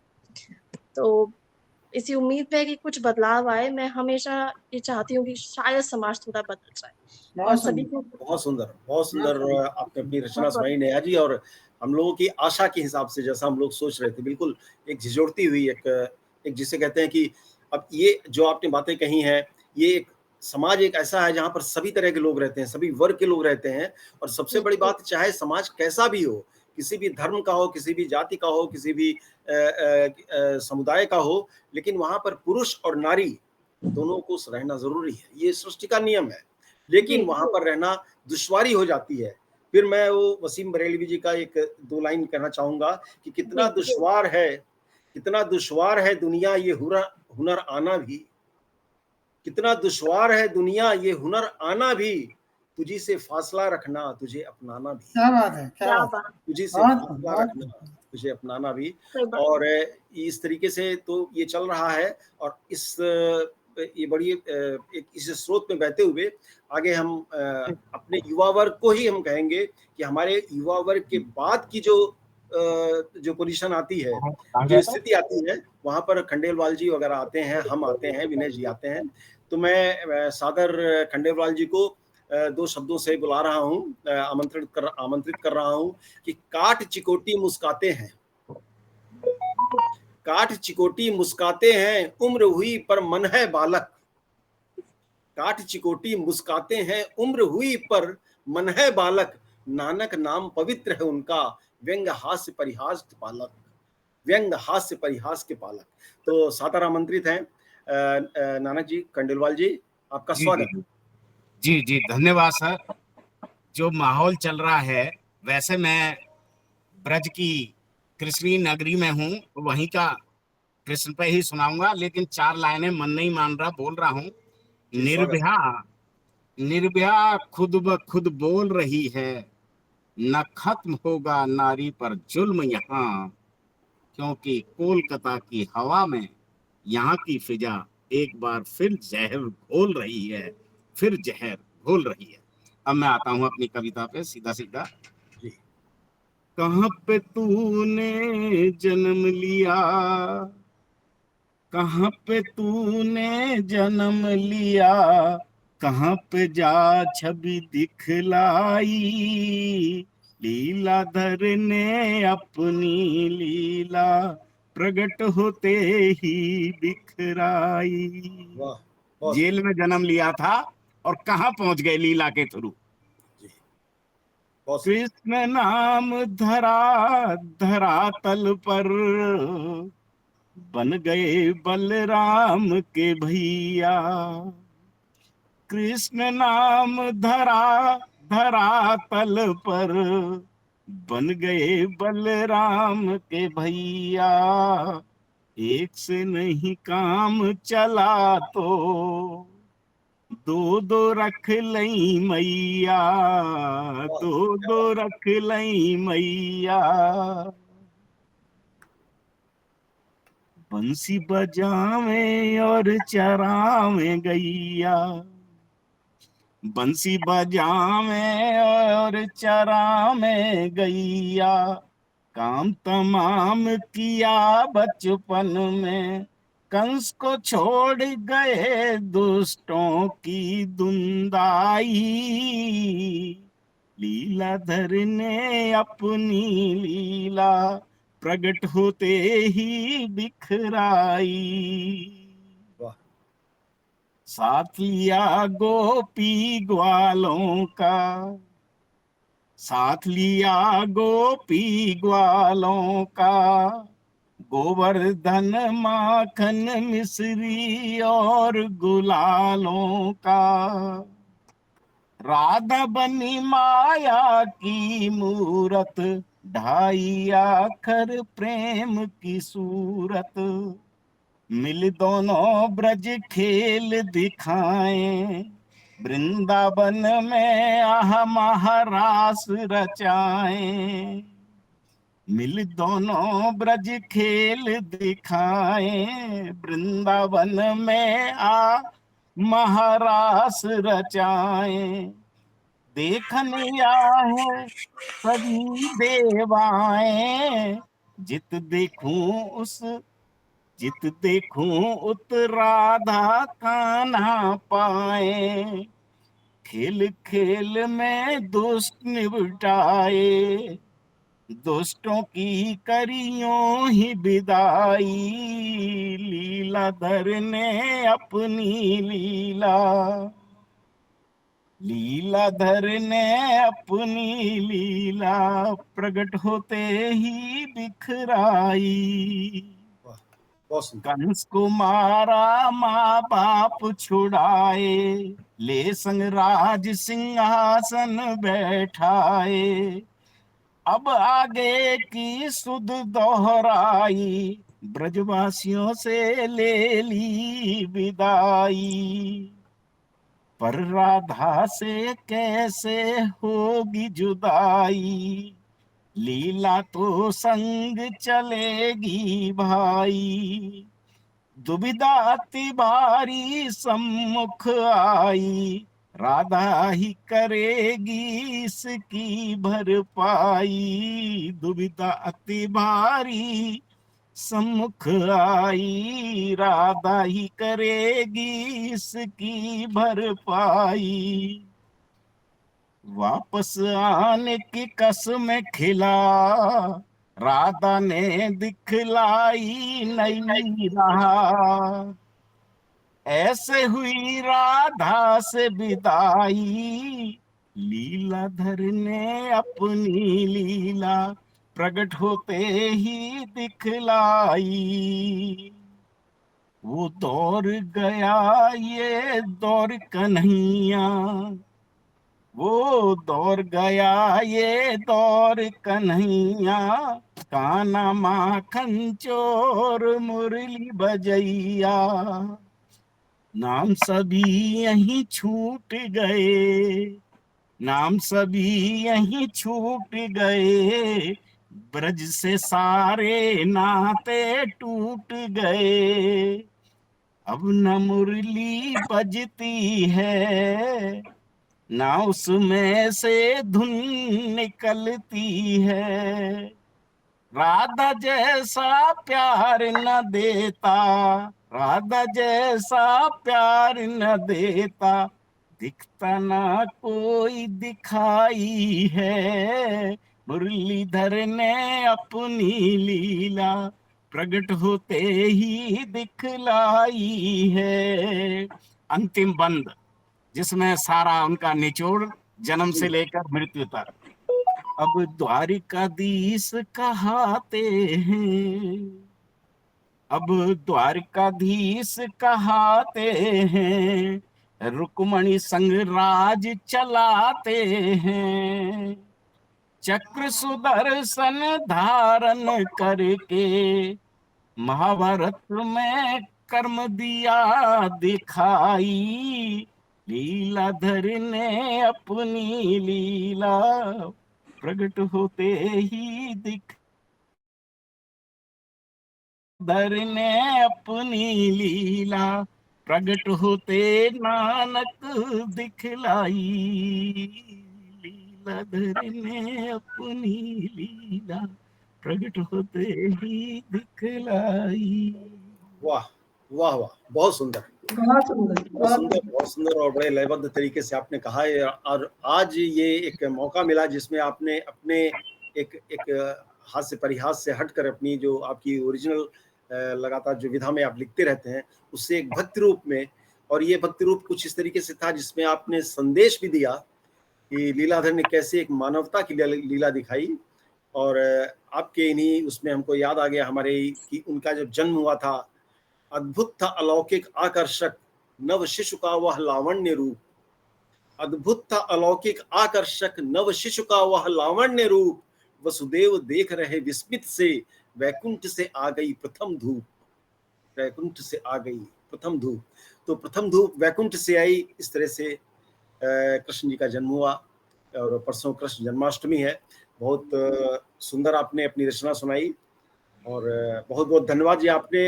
तो इसी उम्मीद पे कि कुछ बदलाव आए। मैं हमेशा ये चाहती हूँ कि शायद समाज थोड़ा बदल जाए और बहुत सभी सुंदर। को बहुत सुंदर, बहुत सुंदर। आपने अपनी रचना बहुत सुनाई नेहा जी, और हम लोगों की आशा के हिसाब से जैसा हम लोग सोच रहे थे, बिल्कुल एक झिझोड़ती हुई एक जिसे कहते हैं कि अब ये जो आपने बातें कही हैं, ये एक समाज एक ऐसा है जहाँ पर सभी तरह के लोग रहते हैं, सभी वर्ग के लोग रहते हैं, और सबसे बड़ी बात, चाहे समाज कैसा भी हो, किसी भी धर्म का हो, किसी भी जाति का हो, किसी भी समुदाय का हो, लेकिन वहाँ पर पुरुष और नारी दोनों को रहना ज़रूरी है। ये सृष्टि का नियम है। लेकिन जी, वहाँ पर रहना दुश्वारी हो जाती है। फिर मैं वो वसीम बरेलवी जी का एक 2 लाइन कहना चाहूँगा कि कितना दुश्वार है दुनिया ये हुनर आना भी, कितना दुश्वार है दुनिया ये हुनर आना भी, तुझी से फासला रखना तुझे अपनाना भी। क्या बात है, क्या क्या बात है। बात! तुझे से बहुत फासला बहुत रखना तुझे अपनाना भी। सही बात। और इस तरीके से तो ये चल रहा है, और ये बड़ी एक इस स्रोत में बहते हुए आगे हम अपने युवा वर्ग को ही हम कहेंगे कि हमारे युवा वर्ग के बाद की जो पोजीशन आती है, जो स्थिति आती है, वहाँ पर खंडेलवाल जी वगैरह आते हैं, हम आते हैं, विनय जी आते हैं। तो मैं सादर खंडेलवाल जी को 2 शब्दों से बुला रहा हूँ, आमंत्रित कर रहा हूँ कि काट चिकोटी मुस्काते हैं, काट चिकोटी मुस्काते हैं, उम्र हुई पर मन है बालक। काट चिकोटी मुस्काते हैं, उम्र हुई पर मन है बालक, नानक नाम पवित्र है उनका, व्यंग हास्य परिहास के पालक, व्यंग हास्य परिहास के पालक। तो सादर आमंत्रित हैं नानक जी, खंडेलवाल जी, आपका जी स्वागत। जी जी जी, धन्यवाद सर। जो माहौल चल रहा है, वैसे मैं ब्रज की कृष्णी नगरी में हूँ, वहीं का कृष्ण पे ही सुनाऊंगा, लेकिन 4 लाइनें मन नहीं मान रहा, बोल रहा हूँ। जी, स्वागत। निर्भया निर्भया खुद ब खुद बोल रही है, न खत्म होगा नारी पर जुल्म यहाँ, क्योंकि कोलकाता की हवा में यहाँ की फिजा एक बार फिर जहर घोल रही है, फिर जहर घोल रही है। अब मैं आता हूँ अपनी कविता पे सीधा सीधा। जी। कहाँ पे तूने जन्म लिया, कहाँ पे तूने जन्म लिया, कहाँ पे जा छवि दिखलाई, लीलाधर ने अपनी लीला प्रकट होते ही बिखराई। वाह, बहुत जेल में जन्म लिया था और कहाँ पहुंच गए लीला के थ्रू। जी, बहुत सुंदर। कृष्ण नाम धरा धरातल पर, बन गए बलराम के भैया। कृष्ण नाम धरा धरातल पर, बन गए बलराम के भैया। एक से नहीं काम चला तो दो दो रख लई मैया, वाह, दो क्या दो बात। रख लई मैया। बंसी बजावे और चरावे गैया, बंसी बजावे और चरावे गैया। काम तमाम किया बचपन में, कंस को छोड़ गए दुष्टों की धुंधाई। लीलाधर ने अपनी लीला प्रकट होते ही बिखराई। वाह, साथ लिया गोपी ग्वालों का, साथ लिया गोपी ग्वालों का, गोवर्धन माखन मिश्री और गुलालों का। राधा बनी माया की मूरत, ढाई आखर प्रेम की सूरत। मिल दोनों ब्रज खेल दिखाएं, वृंदावन में आह महारास रचाएं। मिल दोनों ब्रज खेल दिखाएं, वृंदावन में आ महारास रचाएं। देखन है सभी देवाएं, जित देखूं उस जित देखूं उत राधा कान्हा पाए, खेल खेल में दुष्ट निपटाए, दुष्टों की करियों ही विदाई, लीलाधर ने अपनी लीला, लीलाधर ने अपनी लीला प्रकट होते ही बिखराई। कंस को मारा माँ बाप छुड़ाए, ले संग राज सिंहासन बैठाए, अब आगे की सुध दोहराई, ब्रजवासियों से ले ली विदाई, पर राधा से कैसे होगी जुदाई, लीला तो संग चलेगी भाई, दुविधा अति भारी सम्मुख आई, राधा ही करेगी इसकी भरपाई, दुविधा अति भारी सम्मुख आई, राधा ही करेगी इसकी भरपाई, वापस आने की कसम खिला, राधा ने दिखलाई नहीं रहा, ऐसे हुई राधा से विदाई, लीलाधर ने अपनी लीला प्रकट होते ही दिखलाई, वो दौड़ गया ये दौड़ कन्हैया, वो दौड़ गया ये दौड़ कन्हैया, काना माखन चोर मुरली बजैया, नाम सभी यहीं छूट गए, नाम सभी यहीं छूट गए, ब्रज से सारे नाते टूट गए, अब न मुरली बजती है, ना उसमें से धुन निकलती है, राधा जैसा प्यार न देता, राधा जैसा प्यार न देता, दिखता ना कोई दिखाई है, मुरलीधर ने अपनी लीला प्रकट होते ही दिखलाई है। अंतिम बंद जिसमें सारा उनका निचोड़ जन्म से लेकर मृत्यु तक। अब द्वारिकाधीश कहाते हैं, अब द्वारिकाधीश कहाते हैं, रुक्मणी संग राज चलाते हैं, चक्र सुदर्शन धारण करके महाभारत में कर्म दिया दिखाई, लीलाधर ने अपनी लीला प्रकट होते ही धर ने अपनी लीला प्रकट होते नानक दिखलाई, लीलाधर ने अपनी लीला प्रकट होते ही दिखलाई। वाह वाह वाह, बहुत सुंदर, बहुत सुंदर, बहुत सुंदर, बहुत सुंदर और बड़े लयबद्ध तरीके से आपने कहा है। और आज ये एक मौका मिला जिसमें आपने अपने एक हास्य परिहास से हटकर अपनी जो आपकी ओरिजिनल लगातार जो विधा में आप लिखते रहते हैं उससे एक भक्ति रूप में, और ये भक्ति रूप कुछ इस तरीके से था जिसमें आपने संदेश भी दिया कि लीलाधर ने कैसे एक मानवता की लीला दिखाई। और आपके इन्हीं उसमें हमको याद आ गया हमारे कि उनका जब जन्म हुआ था, अद्भुत था अलौकिक आकर्षक नव शिशु का वह लावण्य रूप, अद्भुत था अलौकिक आकर्षक नव शिशु का वह लावण्य रूप, वसुदेव देख रहे विस्मित से वैकुंठ से आ गई प्रथम धूप, वैकुंठ से आ गई प्रथम धूप। तो प्रथम धूप वैकुंठ से आई, इस तरह से कृष्ण जी का जन्म हुआ। और परसों कृष्ण जन्माष्टमी है। बहुत सुंदर आपने अपनी रचना सुनाई और बहुत बहुत धन्यवाद जी। आपने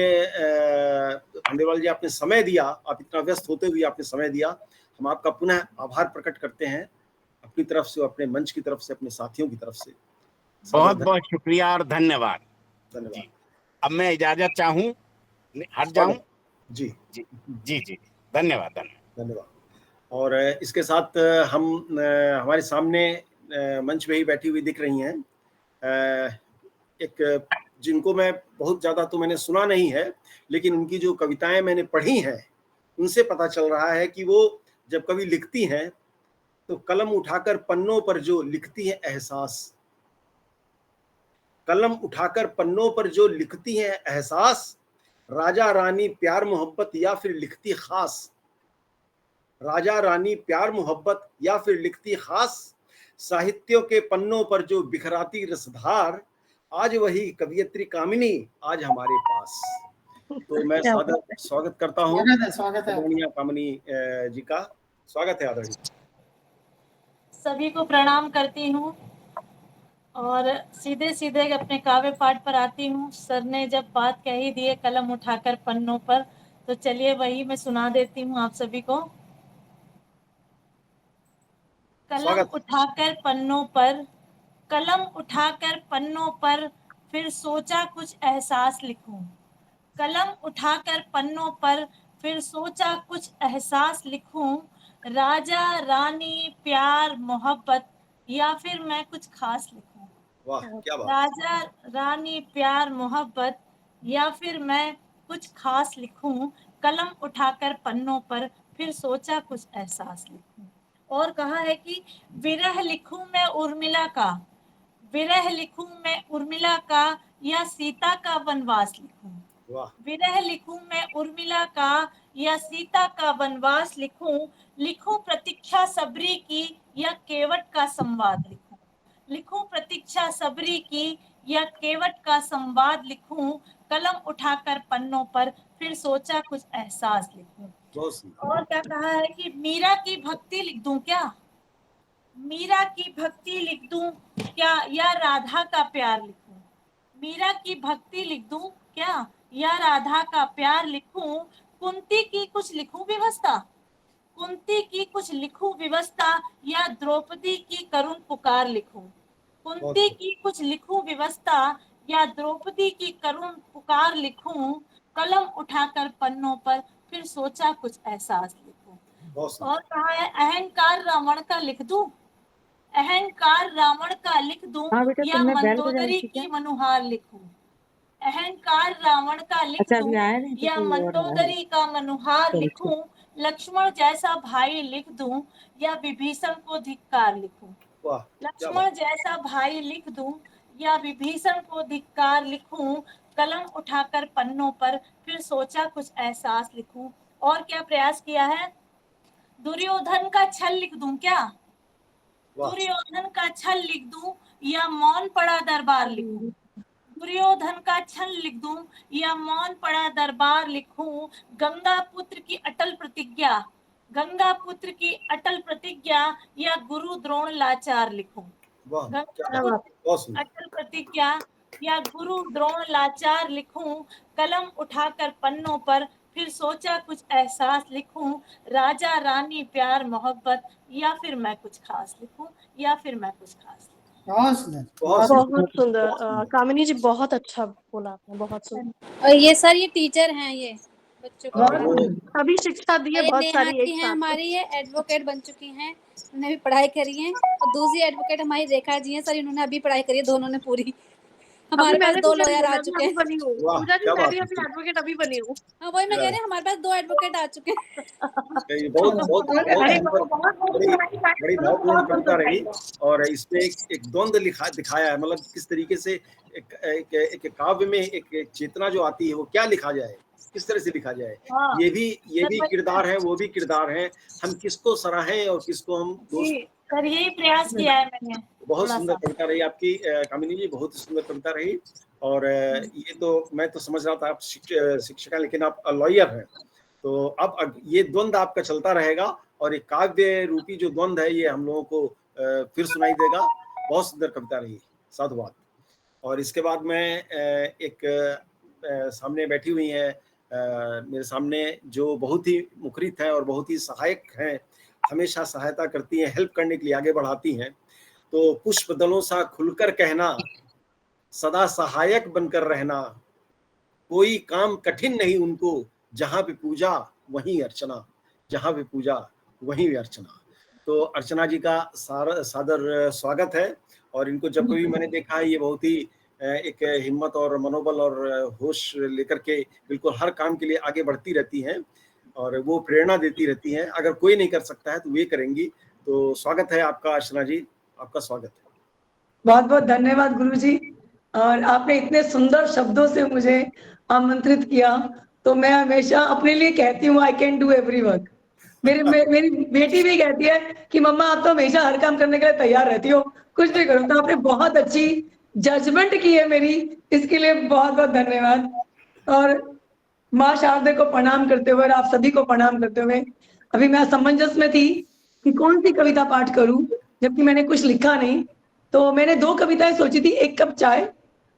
खंडेलवाल जी आपने समय दिया, आप इतना व्यस्त होते हुए आपने समय दिया। हम आपका पुनः आभार प्रकट करते हैं अपनी तरफ से, अपने मंच की तरफ से, अपने साथियों की तरफ से। बहुत बहुत शुक्रिया और धन्यवाद। धन्यवाद। अब मैं इजाजत चाहूं हट जाऊं? जी जी जी जी, धन्यवाद धन्यवाद। धन्यवाद। और इसके साथ हम हमारे सामने मंच पे ही बैठी हुई दिख रही हैं, एक जिनको मैं बहुत ज़्यादा तो मैंने सुना नहीं है, लेकिन उनकी जो कविताएं मैंने पढ़ी हैं उनसे पता चल रहा है कि वो जब कभी लिखती हैं तो कलम उठाकर पन्नों पर जो लिखती है एहसास, कलम उठाकर पन्नों पर जो लिखती है एहसास, राजा रानी प्यार मोहब्बत या फिर लिखती खास, राजा रानी प्यार मोहब्बत या फिर लिखती खास, साहित्यों के पन्नों पर जो बिखराती रसधार, आज वही कवियत्री कामिनी आज हमारे पास। तो मैं स्वागत करता हूँ स्वागत है आदरणीय कामिनी जी का। स्वागत है आदरणीय। सभी को प्रणाम करती हूँ और सीधे सीधे अपने काव्य पाठ पर आती हूँ। सर ने जब बात कह ही दी है कलम उठाकर पन्नों पर, तो चलिए वही मैं सुना देती हूँ आप सभी को। कलम उठाकर पन्नों पर, कलम उठाकर पन्नों पर, फिर सोचा कुछ एहसास लिखूं। कलम उठाकर पन्नों पर, फिर सोचा कुछ एहसास लिखूं। राजा रानी प्यार मोहब्बत या फिर मैं कुछ खास लिखूं। वाह क्या बात। राजा रानी प्यार मोहब्बत या फिर मैं कुछ खास लिखूं। कलम उठाकर पन्नों पर, फिर सोचा कुछ एहसास लिखूं। और कहा है कि विरह लिखूं मैं उर्मिला का, विरह लिखूं मैं उर्मिला का या सीता का वनवास लिखूं। विरह लिखूं मैं उर्मिला का या सीता का वनवास लिखूं। लिखूं प्रतीक्षा सबरी की या केवट का संवाद लिखूं। लिखूं प्रतीक्षा सबरी की या केवट का संवाद लिखूं। कलम उठाकर पन्नों पर, फिर सोचा कुछ एहसास लिखूं। और क्या कहा है कि मीरा की भक्ति लिख दूं क्या, मीरा की भक्ति लिख दूं क्या या राधा का प्यार लिखूं। मीरा की भक्ति लिख दूं क्या या राधा का प्यार लिखूं। कुंती की कुछ लिखूं व्यवस्था, कुंती की कुछ लिखूं व्यवस्था या द्रौपदी की करुण पुकार लिखूं। कुंती की कुछ लिखूं व्यवस्था या द्रौपदी की करुण पुकार लिखूं। कलम उठाकर पन्नों पर, फिर सोचा कुछ एहसास लिखूं। और कहा है अहंकार रावण का लिख दूं, अहंकार रावण का लिख दूं या मंदोदरी की मनुहार लिखूं। अहंकार रावण का लिख दूं या मंदोदरी का मनुहार लिखूं। लक्ष्मण जैसा भाई लिख दूं या विभीषण को धिक्कार लिखूं। लक्ष्मण जैसा भाई लिख दूं या विभीषण को धिक्कार लिखूं। कलम उठाकर पन्नों पर, फिर सोचा कुछ एहसास लिखूं। और क्या प्रयास किया है, दुर्योधन का छल लिख दूं क्या, दुर्योधन का छल लिख दूं या मौन पड़ा दरबार लिखूं। दुर्योधन का छल लिख दूं या मौन पड़ा दरबार लिखूं। गंगा पुत्र की अटल प्रतिज्ञा, गंगा पुत्र की अटल प्रतिज्ञा या गुरु द्रोण लाचार लिखूं। गंगा पुत्र अटल प्रतिज्ञा या गुरु द्रोण लाचार लिखूं। कलम उठाकर पन्नों पर, फिर सोचा कुछ एहसास लिखूं। राजा रानी प्यार मोहब्बत या फिर मैं कुछ खास लिखूं, या फिर मैं कुछ खास लिखूं। बहुत सुंदर कामिनी जी, बहुत अच्छा बोला आपने, बहुत सुंदर। और ये सर ये टीचर हैं, ये बच्चों को अभी शिक्षा दी है बहुत सारी एक हैं। हमारी ये एडवोकेट बन चुकी हैं, उन्होंने भी पढ़ाई करी है। और दूसरी एडवोकेट हमारी रेखा जी हैं सर, इन्होंने अभी पढ़ाई करी है, दोनों ने पूरी। हमारे पास 2 लॉयर आ चुके हैं। बनी हूँ पूजा जी, मैं भी अभी एडवोकेट अभी बनी हूँ। हाँ वही मैं कह रही हूँ, हमारे पास 2 एडवोकेट आ चुके हैं। बड़ी भावपूर्ण कविता रही। और इसमें एक द्वंद्व दिखाया है, मतलब किस तरीके से एक काव्य में एक चेतना जो आती है वो क्या लिखा जाए, किस तरह से लिखा जाए। ये भी किरदार है, वो भी किरदार है। हम किसको सराहें और किसको हम दोस्त कर यही प्रयास किया है मैंने। बहुत सुंदर कविता रही आपकी कामिनी जी, बहुत सुंदर कविता रही। और ये तो मैं तो समझ रहा था आप शिक्षिका, लेकिन आप लॉयर हैं, तो अब ये द्वंद्व आपका चलता रहेगा और एक काव्य रूपी जो द्वंद्व है ये हम लोगों को फिर सुनाई देगा। बहुत सुंदर कविता रही, साधुवाद। और इसके बाद में एक सामने बैठी हुई है मेरे सामने, जो बहुत ही मुखरित है और बहुत ही सहायक हैं, हमेशा सहायता करती हैं, हेल्प करने के लिए आगे बढ़ाती हैं। तो पुष्प दलों सा खुलकर कहना, सदा सहायक बनकर रहना, कोई काम कठिन नहीं उनको, जहाँ पे पूजा वहीं अर्चना, जहाँ पे पूजा वहीं अर्चना। तो अर्चना जी का सादर स्वागत है। और इनको जब भी मैंने देखा है, ये बहुत ही एक हिम्मत और मनोबल और होश लेकर के बिल्कुल हर काम के लिए आगे बढ़ती रहती हैं और वो प्रेरणा देती रहती हैं। अगर कोई नहीं कर सकता है तो वे करेंगी। तो स्वागत है आपका अर्चना जी, आपका स्वागत है। बहुत बहुत धन्यवाद गुरुजी। और आपने इतने सुंदर शब्दों से मुझे आमंत्रित किया, तो मैं हमेशा अपने लिए कहती हूँ I can do every work. मेरी बेटी भी कहती है कि मम्मा आप तो हमेशा हर काम करने के लिए तैयार रहती हो, कुछ भी करो। तो आपने बहुत अच्छी जजमेंट की है मेरी, इसके लिए बहुत बहुत धन्यवाद। और माँ शारदे को प्रणाम करते हुए, आप सभी को प्रणाम करते हुए, अभी मैं असमंजस में थी कि कौन सी कविता पाठ करूं, जबकि मैंने कुछ लिखा नहीं। तो मैंने 2 कविताएं सोची थी, एक कप चाय,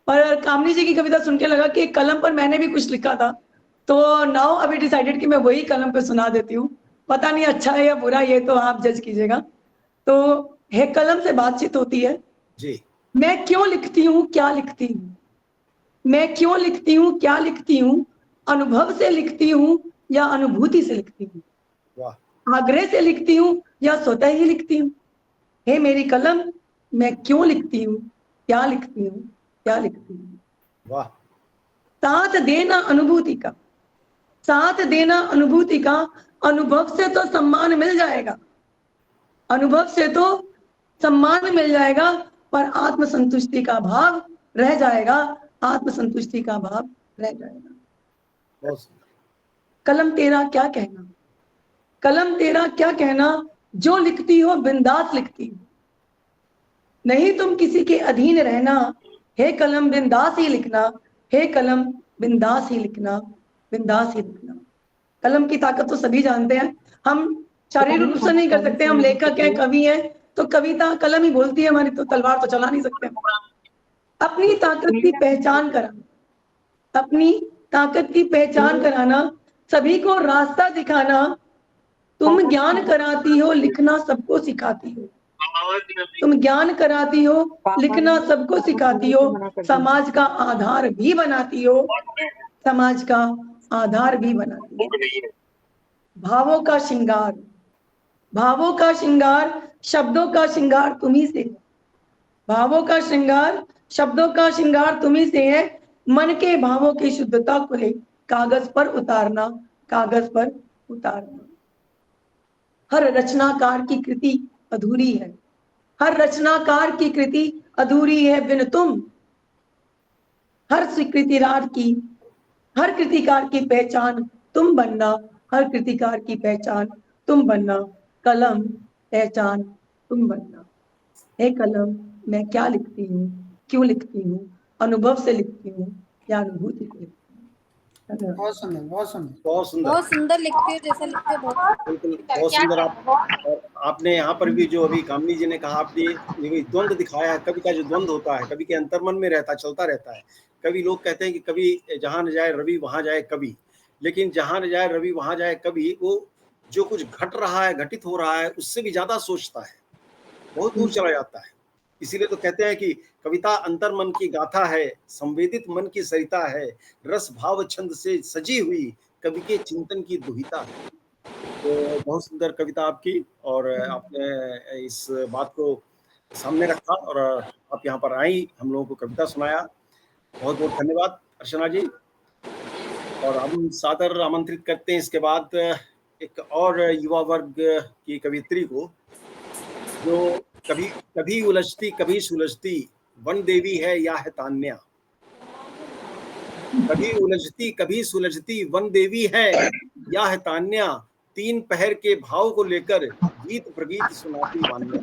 और कामनी जी की कविता सुन के लगा कि कलम पर मैंने भी कुछ लिखा था। तो नाउ अभी डिसाइडेड कि मैं वही कलम पे सुना देती हूँ। पता नहीं अच्छा है या बुरा, ये तो आप जज कीजिएगा। तो है कलम से बातचीत होती है जी। मैं क्यों लिखती हूँ, क्या लिखती हूँ, मैं क्यों लिखती हूँ, क्या लिखती हूँ, अनुभव से लिखती हूँ या अनुभूति से लिखती हूँ, आग्रह से लिखती हूँ या स्वतः ही लिखती हूँ। हे मेरी कलम, मैं क्यों लिखती हूँ, क्या लिखती हूँ, क्या लिखती हूँ। वाह। साथ देना अनुभूति का, साथ देना अनुभूति का, अनुभव से तो सम्मान मिल जाएगा, अनुभव से तो सम्मान मिल जाएगा, पर आत्मसंतुष्टि का भाव रह जाएगा, आत्मसंतुष्टि का भाव रह जाएगा। कलम तेरा क्या कहना, कलम तेरा क्या कहना, जो लिखती हो बिंदास लिखती हो, नहीं तुम किसी के अधीन रहना, हे कलम बिंदास ही लिखना, हे कलम बिंदास ही लिखना, बिंदास ही लिखना। कलम की ताकत तो सभी जानते हैं, हम शारीरिक रूप से नहीं कर सकते, हम लेखक हैं, कवि हैं, तो कविता कलम ही बोलती है हमारी, तो तलवार तो चला नहीं सकते। अपनी ताकत की पहचान कराना, अपनी ताकत की पहचान कराना, सभी को रास्ता दिखाना, तुम ज्ञान कराती हो, लिखना सबको सिखाती हो, तुम ज्ञान कराती हो, लिखना सबको सिखाती हो, समाज का आधार भी बनाती हो, समाज का आधार भी बनाती हो। भावों का श्रृंगार, भावों का श्रृंगार, शब्दों का श्रृंगार तुम्ही से, भावों का श्रृंगार, शब्दों का श्रृंगार तुम्ही से है, मन के भावों की शुद्धता को ले कागज पर उतारना, कागज पर उतारना। हर रचनाकार की कृति अधूरी है, हर रचनाकार की कृति अधूरी है बिन तुम, हर स्वीकृतिकार की, हर कृतिकार की पहचान तुम बनना, हर कृतिकार की पहचान तुम बनना, कलम पहचान तुम बनना। हे कलम, मैं क्या लिखती हूँ, क्यों लिखती हूँ, अनुभव से लिखती हूँ या अनुभूति से लिखती हूँ। बहुत सुंदर, बहुत सुंदर, बहुत सुंदर, बहुत सुंदर लिखते हो, जैसा लिखते हो बहुत बिल्कुल बहुत सुंदर। और आपने यहाँ पर भी जो अभी कामनी जी ने कहा, आपने ये द्वंद्व दिखाया है। कवि का जो द्वंद्व होता है, कवि के अंतर्मन में रहता है, चलता रहता है। कभी लोग कहते हैं कि कभी जहाँ न जाए रवि वहां जाए कवि, लेकिन जहाँ न जाए रवि वहां जाए कवि, वो जो कुछ घट रहा है, घटित हो रहा है, उससे भी ज्यादा सोचता है, बहुत दूर चला जाता है। इसीलिए तो कहते हैं कि कविता अंतर्मन की गाथा है, संवेदित मन की सरिता है, रस भाव छंद से सजी हुई कवि के चिंतन की दुहिता है। तो बहुत सुंदर कविता आपकी, और आपने इस बात को सामने रखा और आप यहाँ पर आई, हम लोगों को कविता सुनाया। बहुत बहुत धन्यवाद अर्चना जी। और हम सादर आमंत्रित करते हैं इसके बाद एक और युवा वर्ग की कवियत्री को, जो कभी कभी उलझती कभी सुलझती वन देवी है या है तान्या। कभी उलझती कभी सुलझती वन देवी है या है तान्या, तीन पहर के भाव को लेकर गीत प्रगीत सुनाती वान्या,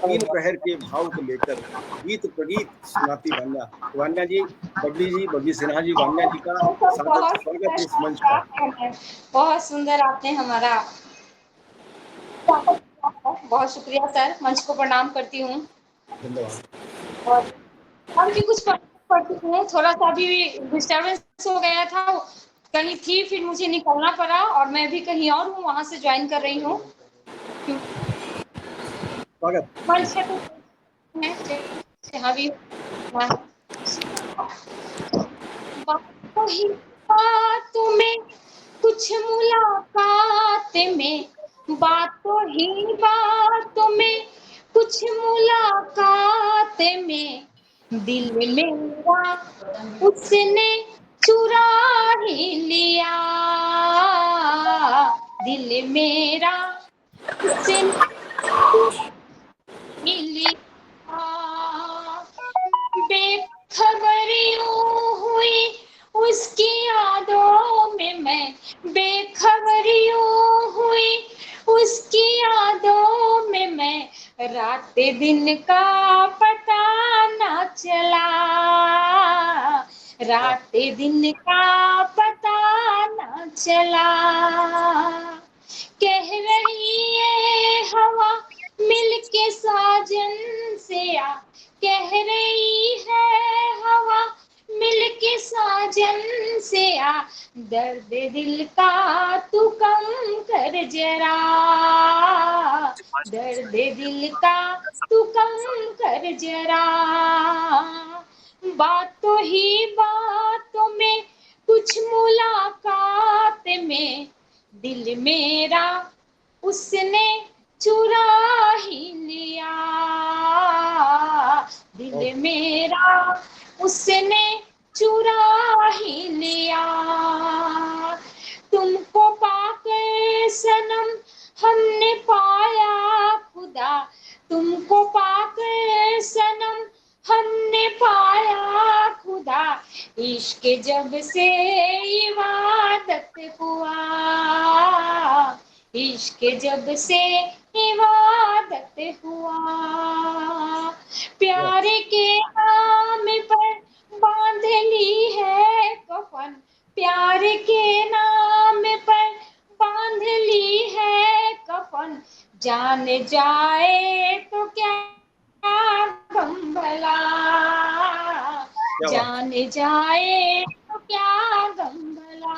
तीन प्रहर के भाव को लेकर गीत प्रगीत सुनाती वान्या। वान्या जी, बबली सिन्हा जी, वान्या जी का स्वागत है इस मंच पर। बहुत सुंदर आपने हमारा, बहुत शुक्रिया सर, मंच को प्रणाम करती हूँ। धन्यवाद। और हम भी कुछ पढ़ चुके हैं, थोड़ा सा भी डिस्टर्बेंस हो गया था, कहीं थी, फिर मुझे निकलना पड़ा और मैं भी कहीं और हूँ, वहां से ज्वाइन कर रही हूँ। मंच जहाँ भी ही बातों में, कुछ मुलाकात में, बातों ही बातों में, कुछ मुलाकात में, दिल मेरा उसने चुरा ही लिया, दिल मेरा उसने ही लिया। बेखबरियों हुई उसकी यादों में मैं, बेखबरियों हुई उसकी यादों में मैं, रात दिन का पता न चला, रात दिन का पता न चला। कह रही है हवा मिलके साजन से आ, कह रही है हवा मिलके साजन से आ, दर्द दिल का तू कम कर जरा, दर्द दिल का तू कम कर जरा। बातों ही बातों में, कुछ मुलाकात में, दिल मेरा उसने चुरा ही लिया, दिल मेरा उसने चुरा ही लिया। तुमको पाकर सनम हमने पाया खुदा, तुमको पाकर सनम हमने पाया खुदा, इश्क जब से इबादत हुआ, इश्क जब से इबादत हुआ। प्यार के नाम पर बांध ली है कफन, प्यार के नाम पर बांध ली है कफन, जान जाए तो क्या गम भला, जान जाए तो क्या गम भला।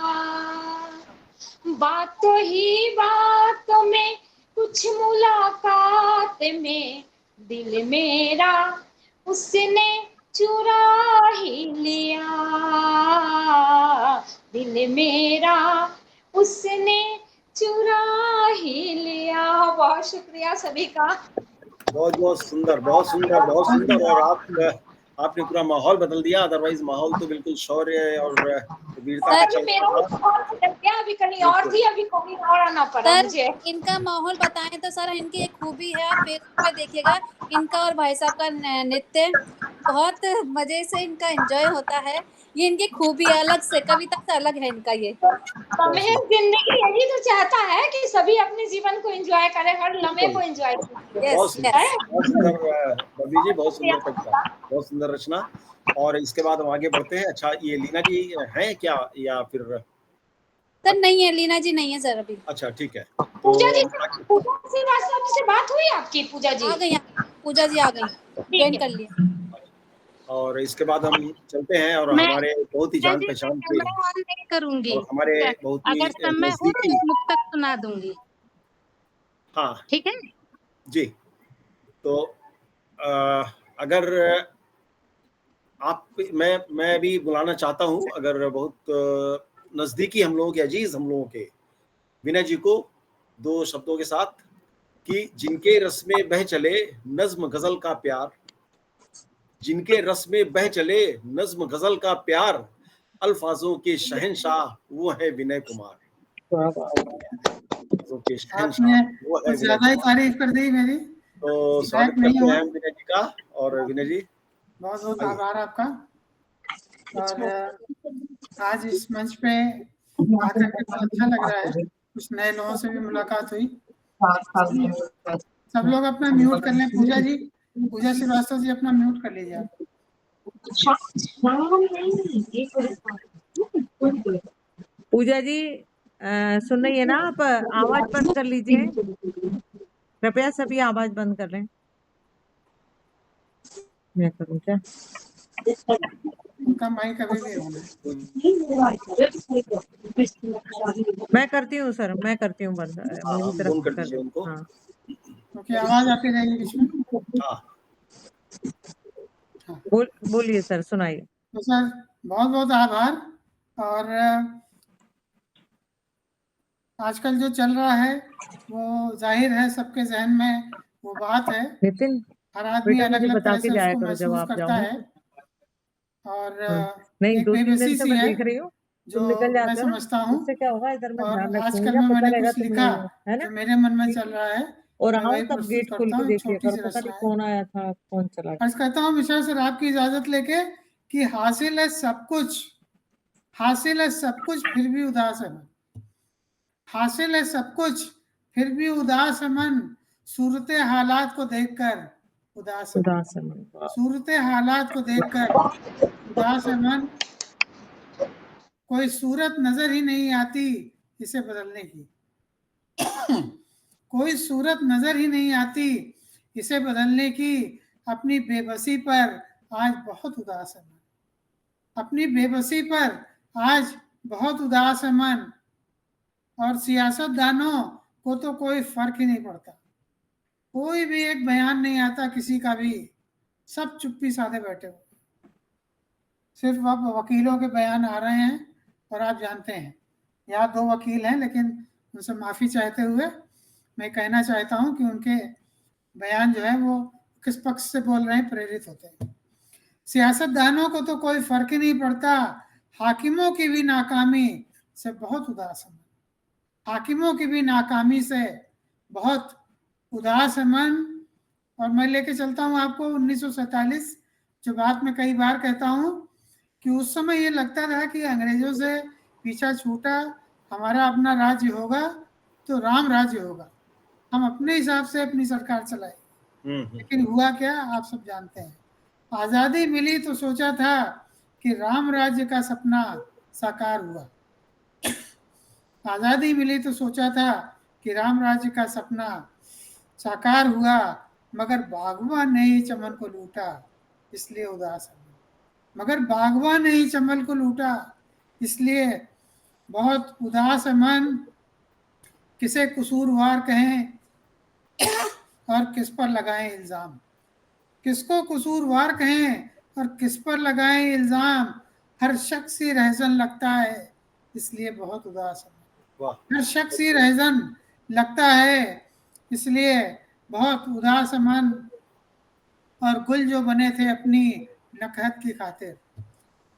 बातों ही बातों में, कुछ मुलाकात में, दिल मेरा उसने चुरा ही लिया, दिल मेरा उसने चुरा ही लिया। बहुत शुक्रिया सभी का। बहुत बहुत सुंदर, बहुत सुंदर, बहुत सुंदर। और आपने पूरा माहौल बदल दिया, अदरवाइज माहौल तो बिल्कुल शौर्य और वीरता का चल मेरा रहा था। अभी कहीं और थी, अभी कहीं और आना पड़ा सर मुझे। इनका माहौल बताएं तो सर इनकी एक खूबी है, आप फेसबुक पे देखिएगा इनका और भाई साहब का नृत्य बहुत मजे से इनका एंजॉय होता है। ये इनकी खूबी है, अलग से कविता से अलग है इनका ये। लम्हे जिंदगी यही तो चाहता है कि सभी अपने जीवन को एंजॉय करें, हर लम्हे को एंजॉय करें। बहुत सुंदर बबली जी, बहुत सुंदर कविता, बहुत सुंदर रचना। और इसके बाद हम आगे बढ़ते हैं। अच्छा, ये लीना जी हैं क्या या फिर? सर नहीं है, लीना जी नहीं है सर अभी। अच्छा ठीक है। पूजा जी, पूजा श्रीवास्तव जी से बात हुई आपकी? पूजा जी आ गई, पूजा जी आ गई, ज्वाइन कर लिया। और इसके बाद हम चलते हैं और हमारे बहुत ही जान पहचान के नहीं करूंगी और हमारे बहुत ही अगर समय हो तो नजदीकी, मुक्त तक सुना दूंगी। हाँ ठीक है जी। तो अगर आप, मैं भी बुलाना चाहता हूँ, अगर बहुत नजदीकी हम लोगों के, अजीज हम लोगों के विनय जी को, दो शब्दों के साथ कि जिनके रस में बह चले नज्म गजल का प्यार, जिनके रस में बह चले नज्म गजल का प्यार, अल्फाजों के शहंशाह वो है विनय कुमार। अल्फाजों के शहंशाह वो है कुछ ज्यादा ही तारीफ कर दी मेरी। तो स्वागत करते हैं विनय जी का। और विनय जी बहुत बहुत आभार आपका। और आज इस मंच पे आकर के तो अच्छा लग रहा है, कुछ नए लोगों से भी मुलाकात हुई। सब लोग अपना म्यूट कर लें। पूजा जी, पूजा श्रीवास्तव जी अपना म्यूट कर लीजिए आप। पूजा जी सुन रही है ना आप? आवाज बंद कर लीजिए कृपया, सभी आवाज बंद कर लें। मैं करूं क्या? उनका माइक अभी भी ऑन है। मैं करती हूँ सर, मैं करती हूँ बंद, मेरी तरफ कर कर दीजिए उनको। हाँ क्योंकि आवाज आती रहेगी बीच में। बोलिए सर, सुनाइए। तो सर बहुत बहुत आभार और आजकल जो चल रहा है वो जाहिर है सबके जहन में वो बात है। नितिन, हर आदमी बेटा अलग मुझे अलग बता तरह के से जाया उसको करो जब महसूस आप करता जाओ। है। और नहीं, एक 2-3 दिन बेबसी से सी मैं है देख रही हूँ जो तुम निकल मैं जाते हो, समझता हूँ। उससे क्या होगा, इधर मैं और ध्यान आजकल रखूंगी, में जब पता मैंने लगेगा कुछ तुम लिखा नहीं हो, है ना? जो मेरे मन में चल रहा है, और मैं आओ वही तब प्रस्तुत गेट खोल करता के हूँ। एक देखिए छोटी करो, सी पता रचना नहीं है। कौन आया था, कौन चला गया। अर्ज करता हूँ ईश्वर सर आपकी इजाजत लेके कि हासिल है सब कुछ, हासिल है सब कुछ फिर भी उदास है मन, हासिल है सब कुछ फिर भी उदास है मन, सूरत हालात को देखकर उदास है मन, उदास है मन। सूरत हालात को देखकर उदास है मन, कोई सूरत नजर ही नहीं आती इसे बदलने की, कोई सूरत नजर ही नहीं आती इसे बदलने की, अपनी बेबसी पर आज बहुत उदास है मन, अपनी बेबसी पर आज बहुत उदास है मन, और सियासतदानों को तो कोई फर्क ही नहीं पड़ता, कोई भी एक बयान नहीं आता किसी का भी, सब चुप्पी साधे बैठे हुए, सिर्फ अब वकीलों के बयान आ रहे हैं। और आप जानते हैं यहाँ 2 वकील हैं, लेकिन उनसे माफ़ी चाहते हुए मैं कहना चाहता हूँ कि उनके बयान जो है वो किस पक्ष से बोल रहे हैं, प्रेरित होते हैं। सियासतदानों को तो कोई फर्क ही नहीं पड़ता, हाकिमों की भी नाकामी से बहुत उदास है मन, हाकिमों की भी नाकामी से बहुत उदास है मन। और मैं लेके चलता हूँ आपको 1947, जो बात मैं कई बार कहता हूँ कि उस समय ये लगता था कि अंग्रेजों से पीछा छूटा, हमारा अपना राज्य होगा तो राम राज्य होगा, हम अपने हिसाब से अपनी सरकार चलाए। लेकिन हुआ क्या आप सब जानते हैं। आज़ादी मिली तो सोचा था कि राम राज्य का सपना साकार हुआ, आज़ादी मिली तो सोचा था कि राम राज्य का सपना साकार हुआ, मगर बागवान ने ही चमन को लूटा इसलिए उदास है, मगर बागवान ने ही चमन को लूटा इसलिए बहुत उदास है मन, किसे कसूरवार कहें और किस पर लगाएं इल्जाम, किसको कसूरवार कहें और किस पर लगाएं इल्जाम, हर शख्स ही रहजन लगता है इसलिए बहुत उदास है, हर शख्स ही रहजन लगता है इसलिए बहुत उदास है मन, और गुल जो बने थे अपनी नकहत की खातिर,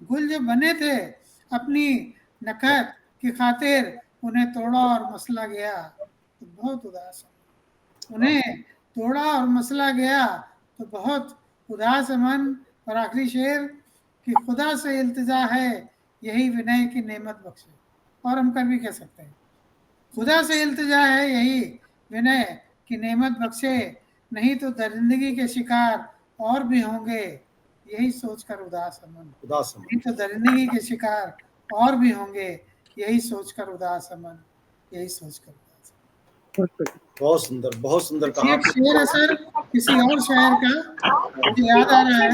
गुल जो बने थे अपनी नकहत की खातिर, उन्हें तोड़ा और मसला गया तो बहुत उदास है, उन्हें तोड़ा और मसला गया तो बहुत उदास है मन। और आखिरी शेर कि खुदा से इल्तिजा है यही विनय की नेमत बख्शे, और हम कर भी कह सकते हैं खुदा से इल्तिजा है यही विनय की नेमत बख्शे, नहीं तो दरिंदगी के शिकार और भी होंगे यही सोचकर उदास है मन, उदास है मन, नहीं तो दरिंदगी के शिकार और भी होंगे यही सोचकर उदास है मन, यही सोचकर उदास है। बहुत सुंदर कहा एक शेर है सर किसी और शायर का मुझे याद आ रहा है,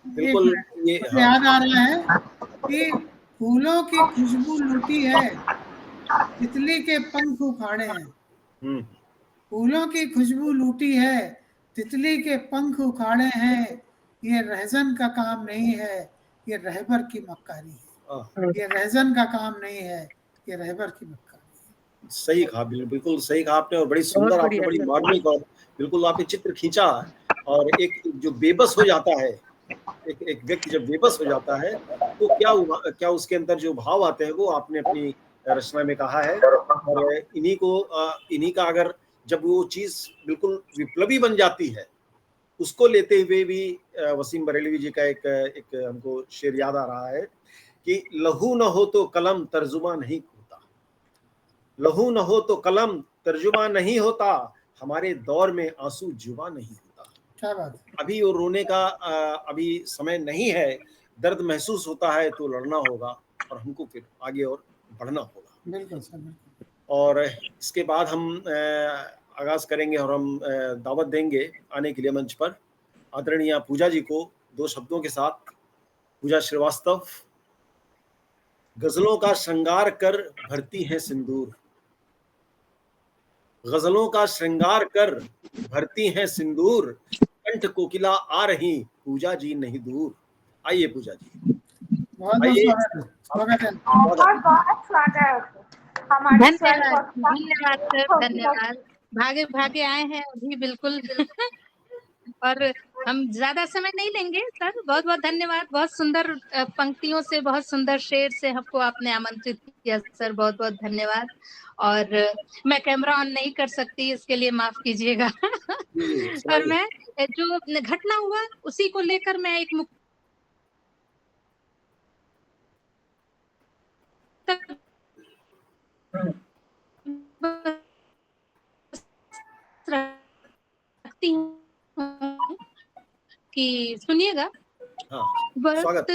बिल्कुल ये मुझे याद आ रहा है कि फूलों की खुशबू लूटी है तितली के पंख उखाड़े हैं, फूलों की खुशबू लूटी है तितली के पंख उखाड़े हैं, ये रहजन का काम नहीं है ये रहबर की मक्कारी है, ये रहजन का काम नहीं है ये रहबर की मक्कारी। सही कहा, बिल्कुल सही कहा आपने, और बड़ी सुंदर आपने, बड़ी मार्मिक, और बिल्कुल आपने चित्र खींचा। और एक जो बेबस हो जाता है, एक व्यक्ति जब बेबस हो जाता है तो क्या उसके अंदर जो भाव आते हैं वो आपने अपनी रचना में कहा है। और इन्हीं का अगर जब वो चीज बिल्कुल विप्लवी बन जाती है, उसको लेते हुए भी वसीम बरेलवी जी का एक हमको शेर याद आ रहा है कि लहू न हो तो कलम तर्जुमा नहीं होता, लहू न हो तो कलम तर्जुमा नहीं होता, हमारे दौर में आंसू जुबा नहीं होता। क्या बात है। अभी वो रोने का अभी समय नहीं है, दर्द महसूस होता है तो लड़ना होगा और हमको फिर आगे और बढ़ना होगा। बिल्कुल सर, बिल्कुल। और इसके बाद हम आगाज करेंगे और हम दावत देंगे आने के लिए मंच पर आदरणीय पूजा जी को 2 शब्दों के साथ। पूजा श्रीवास्तव, गजलों का श्रृंगार कर भरती हैं सिंदूर, गजलों का श्रृंगार कर भरती हैं सिंदूर, कंठ कोकिला आ रही पूजा जी नहीं दूर। आइए पूजा जी। बहुत बहुत आइए, स्वागत है। बहुत बहुत स्वागत हमारे स्वयं धन्यवाद वक्ता धन्यवाद सर, धन्यवाद। भागे भागे आए हैं अभी, बिल्कुल। और हम ज्यादा समय नहीं लेंगे सर। बहुत बहुत धन्यवाद। बहुत सुंदर पंक्तियों से, बहुत सुंदर शेर से हमको आपने आमंत्रित किया सर। बहुत बहुत धन्यवाद। और मैं कैमरा ऑन नहीं कर सकती, इसके लिए माफ कीजिएगा। और सुनाइए। मैं जो घटना हुआ उसी को लेकर मैं एक रखती हूँ कि सुनिएगा। हाँ, वक्त स्वागत।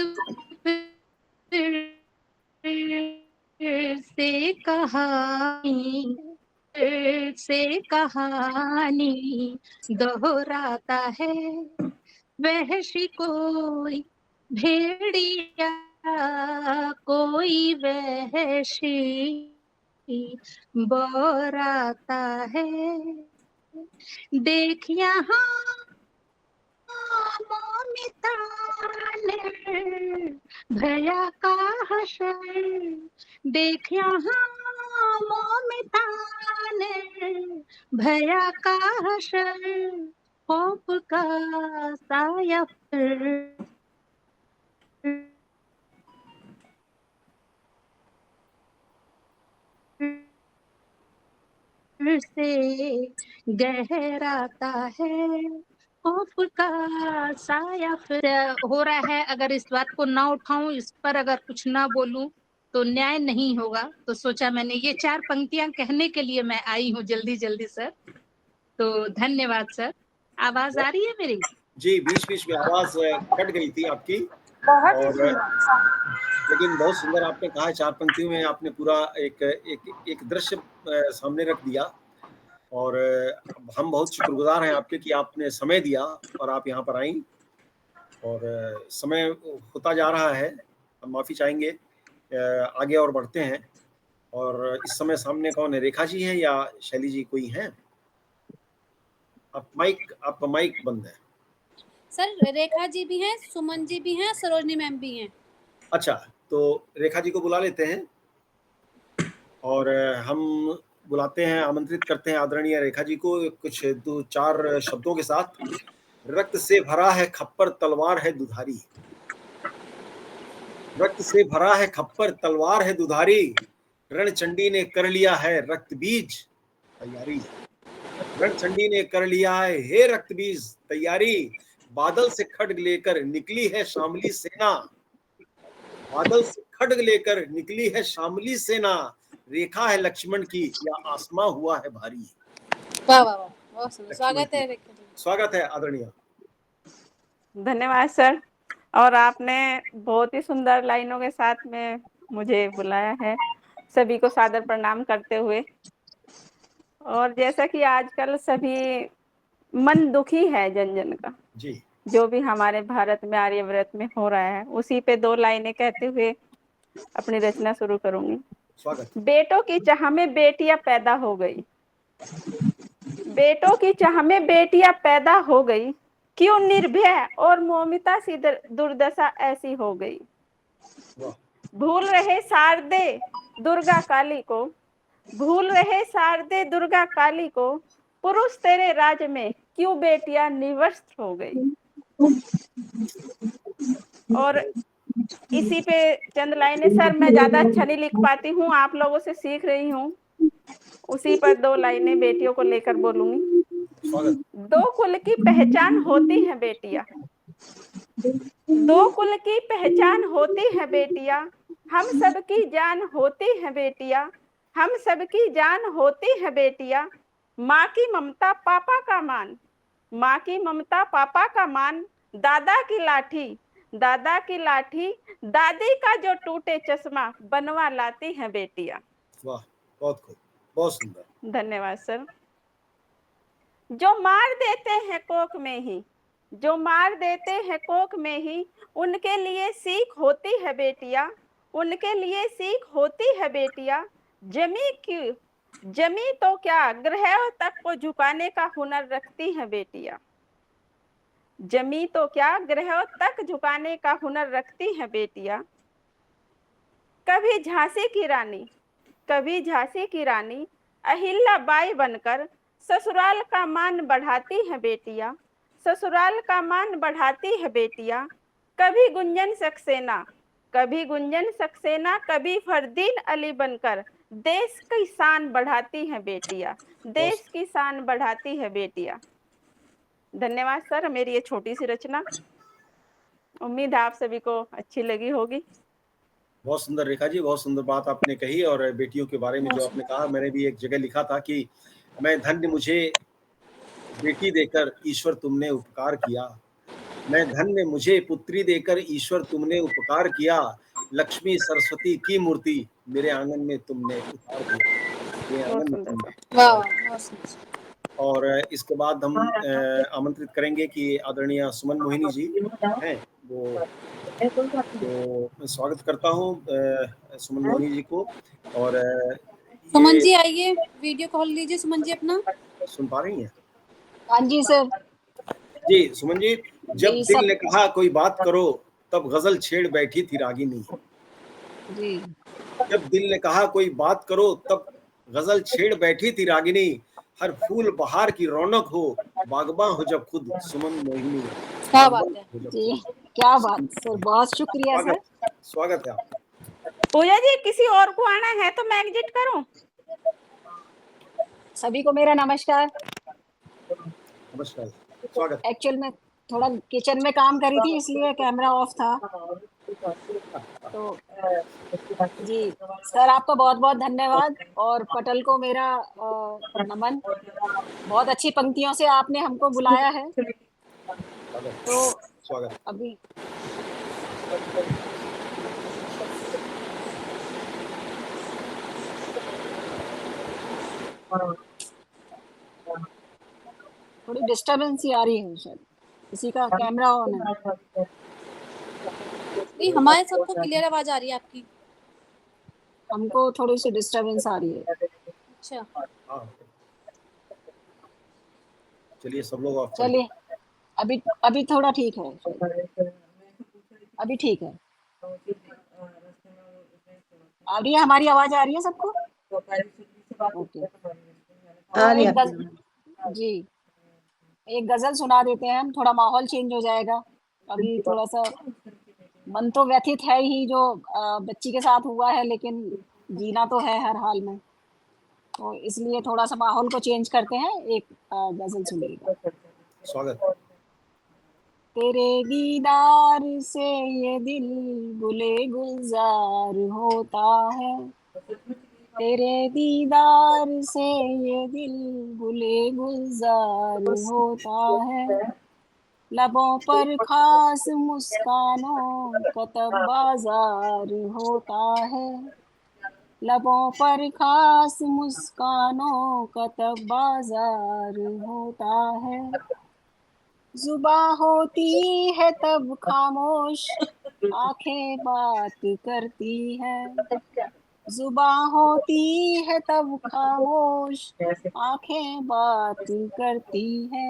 फिर से कहानी, फिर से कहानी दोहराता है। वहशी कोई भेड़िया, कोई वहशी बोराता है। देख यहाँ भया का हशर, देख यहाँ मोमितान भया का हशर, खौफ का साया फिर से गहराता है। खौफ का साया फिर हो रहा है। अगर इस बात को ना उठाऊं, इस पर अगर कुछ ना बोलूं तो न्याय नहीं होगा। तो सोचा मैंने ये 4 पंक्तियां कहने के लिए मैं आई हूँ जल्दी जल्दी सर। तो धन्यवाद सर। आवाज आ रही है मेरी? जी, बीच-बीच में आवाज कट गई थी आपकी। बहुत ही और सुंदर। लेकिन बहुत सुंदर आपने कहा। 4 पंक्तियों में आपने पूरा एक दृश्य सामने रख दिया। और हम बहुत शुक्रगुजार हैं आपके कि आपने समय दिया और आप यहाँ पर आईं। और समय होता जा रहा है, हम माफ़ी चाहेंगे। आगे और बढ़ते हैं। और इस समय सामने कौन है, रेखा जी हैं या शैली जी कोई हैं? आपका माइक बंद है। सर रेखा जी भी हैं, सुमन जी भी हैं, सरोजनी मैम भी हैं। अच्छा, तो रेखा जी को बुला लेते हैं और हम बुलाते हैं, आमंत्रित करते हैं आदरणीय रेखा जी को कुछ 2-4 शब्दों के साथ। रक्त से भरा है खप्पर, तलवार है दुधारी। रक्त से भरा है खप्पर, तलवार है दुधारी। रणचंडी ने कर लिया है रक्त बीज तैयारी। रणचंडी ने कर लिया है हे रक्त बीज तैयारी। बादल से खड्ग लेकर निकली है शामली सेना। बादल से खड्ग लेकर निकली है शामली सेना। रेखा है लक्ष्मण की या आसमां हुआ है भारी। वाह वाह वाह, बहुत सुंदर। स्वागत है रेखा जी। स्वागत है आदरणीय। धन्यवाद सर। और आपने बहुत ही सुंदर लाइनों के साथ में मुझे बुलाया है, सभी को सादर प्रणाम करते हुए। और जैसा कि आजकल सभी मन दुखी है जन जन का जी, जो भी हमारे भारत में आर्यव्रत में हो रहा है, उसी पे 2 लाइनें कहते हुए अपनी रचना शुरू करूंगी। स्वागत। बेटों की चाह में बेटियां पैदा हो गई, बेटों की चाह में बेटियां पैदा हो गई। क्यों निर्भय और मौमिता सी दुर्दशा ऐसी हो गई। भूल रहे शारदे दुर्गा काली को, भूल रहे शारदे दुर्गा काली को। पुरुष तेरे राज में क्यों बेटियां निवस्त्र हो गई। और इसी पे चंद लाइनें सर, मैं ज्यादा अच्छा नहीं लिख पाती हूँ, आप लोगों से सीख रही हूँ। उसी पर 2 लाइनें बेटियों को लेकर बोलूंगी। 2 कुल की पहचान होती है बेटियां, 2 कुल की पहचान होती है बेटियां। हम सबकी जान होती है बेटियां, हम सबकी जान होती है बेटियां। माँ की ममता पापा का मान, माँ की ममता पापा का मान। दादा की लाठी, दादा की लाठी, दादी का जो टूटे चश्मा बनवा लाती है बेटियां। वाह, बहुत खूब, बहुत सुंदर। धन्यवाद सर। जो मार देते हैं कोख में ही, जो मार देते हैं कोख में ही, उनके लिए सीख होती है बेटियां, उनके लिए सीख होती है बेटियां। जमी तो क्या ग्रह तक को झुकाने का हुनर रखती है बेटियां, जमी तो क्या ग्रह तक झुकाने का हुनर रखती है बेटियां। कभी झांसी की रानी, कभी झांसी की रानी अहिल्याबाई बनकर ससुराल का मान बढ़ाती है बेटियां, ससुराल का मान बढ़ाती है बेटियां। कभी गुंजन सक्सेना, कभी गुंजन सक्सेना, कभी फरदीन अली बनकर देश की शान बढ़ाती है बेटियां, देश की शान बढ़ाती है बेटियां। धन्यवाद सर, मेरी ये छोटी सी रचना, उम्मीद है आप सभी को अच्छी लगी होगी। बहुत सुंदर रेखा जी, बहुत सुंदर बात आपने कही। और बेटियों के बारे में जो आपने कहा, मैंने भी एक जगह लिखा था कि मैं धन्य मुझे बेटी देकर ईश्वर तुमने उपकार किया, मैं धन्य मुझे पुत्री देकर ईश्वर तुमने उपकार किया, लक्ष्मी सरस्वती की मूर्ति मेरे आंगन में तुमने उतार दिया, मेरे आंगन में तुमने। और इसके बाद हम आमंत्रित करेंगे कि आदरणीय सुमन मोहिनी जी हैं, वो तो स्वागत करता हूँ सुमन मोहिनी जी को। और सुमन जी आइए, वीडियो कॉल लीजिए सुमन जी अपना। सुन पा रही हैं? हाँ जी सर। जी सुमन जी, जब जी, दिल सब- ने कहा कोई बात करो तब गजल छेड़ बैठी थी रागिनी। जी जब दिल ने कहा कोई बात करो तब गजल छेड़ बैठी थी रागिनी, हर फूल बहार की रौनक हो, बागबां हो जब खुद सुमन मोहिनी। क्या बात है जी, क्या बात सर, बहुत शुक्रिया सर। स्वागत है आपका। पूजा जी, किसी और को आना है तो मैं एग्जिट करूं? सभी को मेरा नमस्कार। नमस्कार, स्वागत। एक्चुअल में थोड़ा किचन में काम करी थी इसलिए कैमरा ऑफ था। तो जी सर, आपका बहुत बहुत धन्यवाद। और पटल को मेरा नमन। बहुत अच्छी पंक्तियों से आपने हमको बुलाया है। तो स्वागत। अभी थोड़ी डिस्टरबेंस ही आ रही है शायद, किसी का कैमरा ऑन है। नहीं, हमारे सबको क्लियर आवाज आ रही है आपकी। हमको थोड़ी सी डिस्टरबेंस आ रही है। अच्छा, चलिए सब लोग ऑफ चलिए अभी थोड़ा ठीक है शायद। अभी ठीक है। आ रही है, हमारी आवाज आ रही है सबको? ओके। जी एक गजल सुना देते हैं हम, थोड़ा माहौल चेंज हो जाएगा। अभी थोड़ा सा मन तो व्यथित है ही, जो बच्ची के साथ हुआ है, लेकिन जीना तो है हर हाल में, तो इसलिए थोड़ा सा माहौल को चेंज करते हैं। एक गजल सुनिएगा। स्वागत। तेरे दीदार से ये दिल गुले गुलजार होता है, तेरे दीदार से ये दिल गुले गुलजार होता है, लबों पर खास मुस्कानों का तब बाजार होता है, लबों पर खास मुस्कानों का तब बाजार होता है, जुबां होती है तब खामोश आंखें बात करती है, जुबां होती है तब खामोश आंखें बात करती है,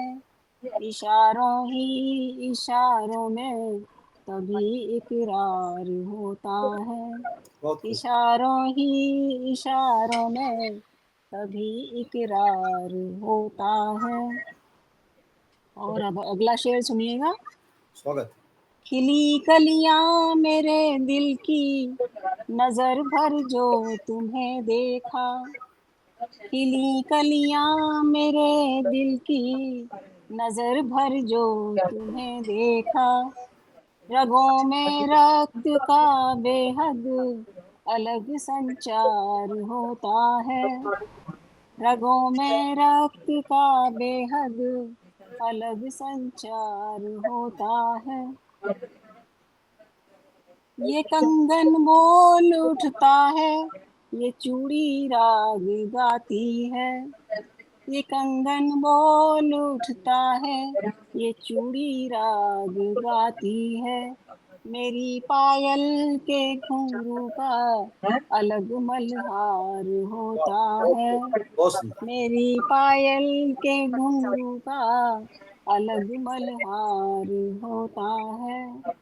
इशारों ही इशारों में तभी इकरार होता है, इशारों ही इशारों में तभी इकरार होता है। और अब अगला शेर सुनिएगा। स्वागत। खिली कलियां मेरे दिल की नजर भर जो तुम्हें देखा, खिली कलियां मेरे दिल की नजर भर जो तुम्हें देखा, रगों में रक्त का बेहद अलग संचार होता है, रगों में रक्त का बेहद अलग संचार होता है, ये कंगन बोल उठता है, ये चूड़ी राग गाती है, ये कंगन बोल उठता है, ये चूड़ी राग गाती है, मेरी पायल के घुंघरू का अलग मल्हार होता है, मेरी पायल के घुंघरू का अलग मल्हार होता है।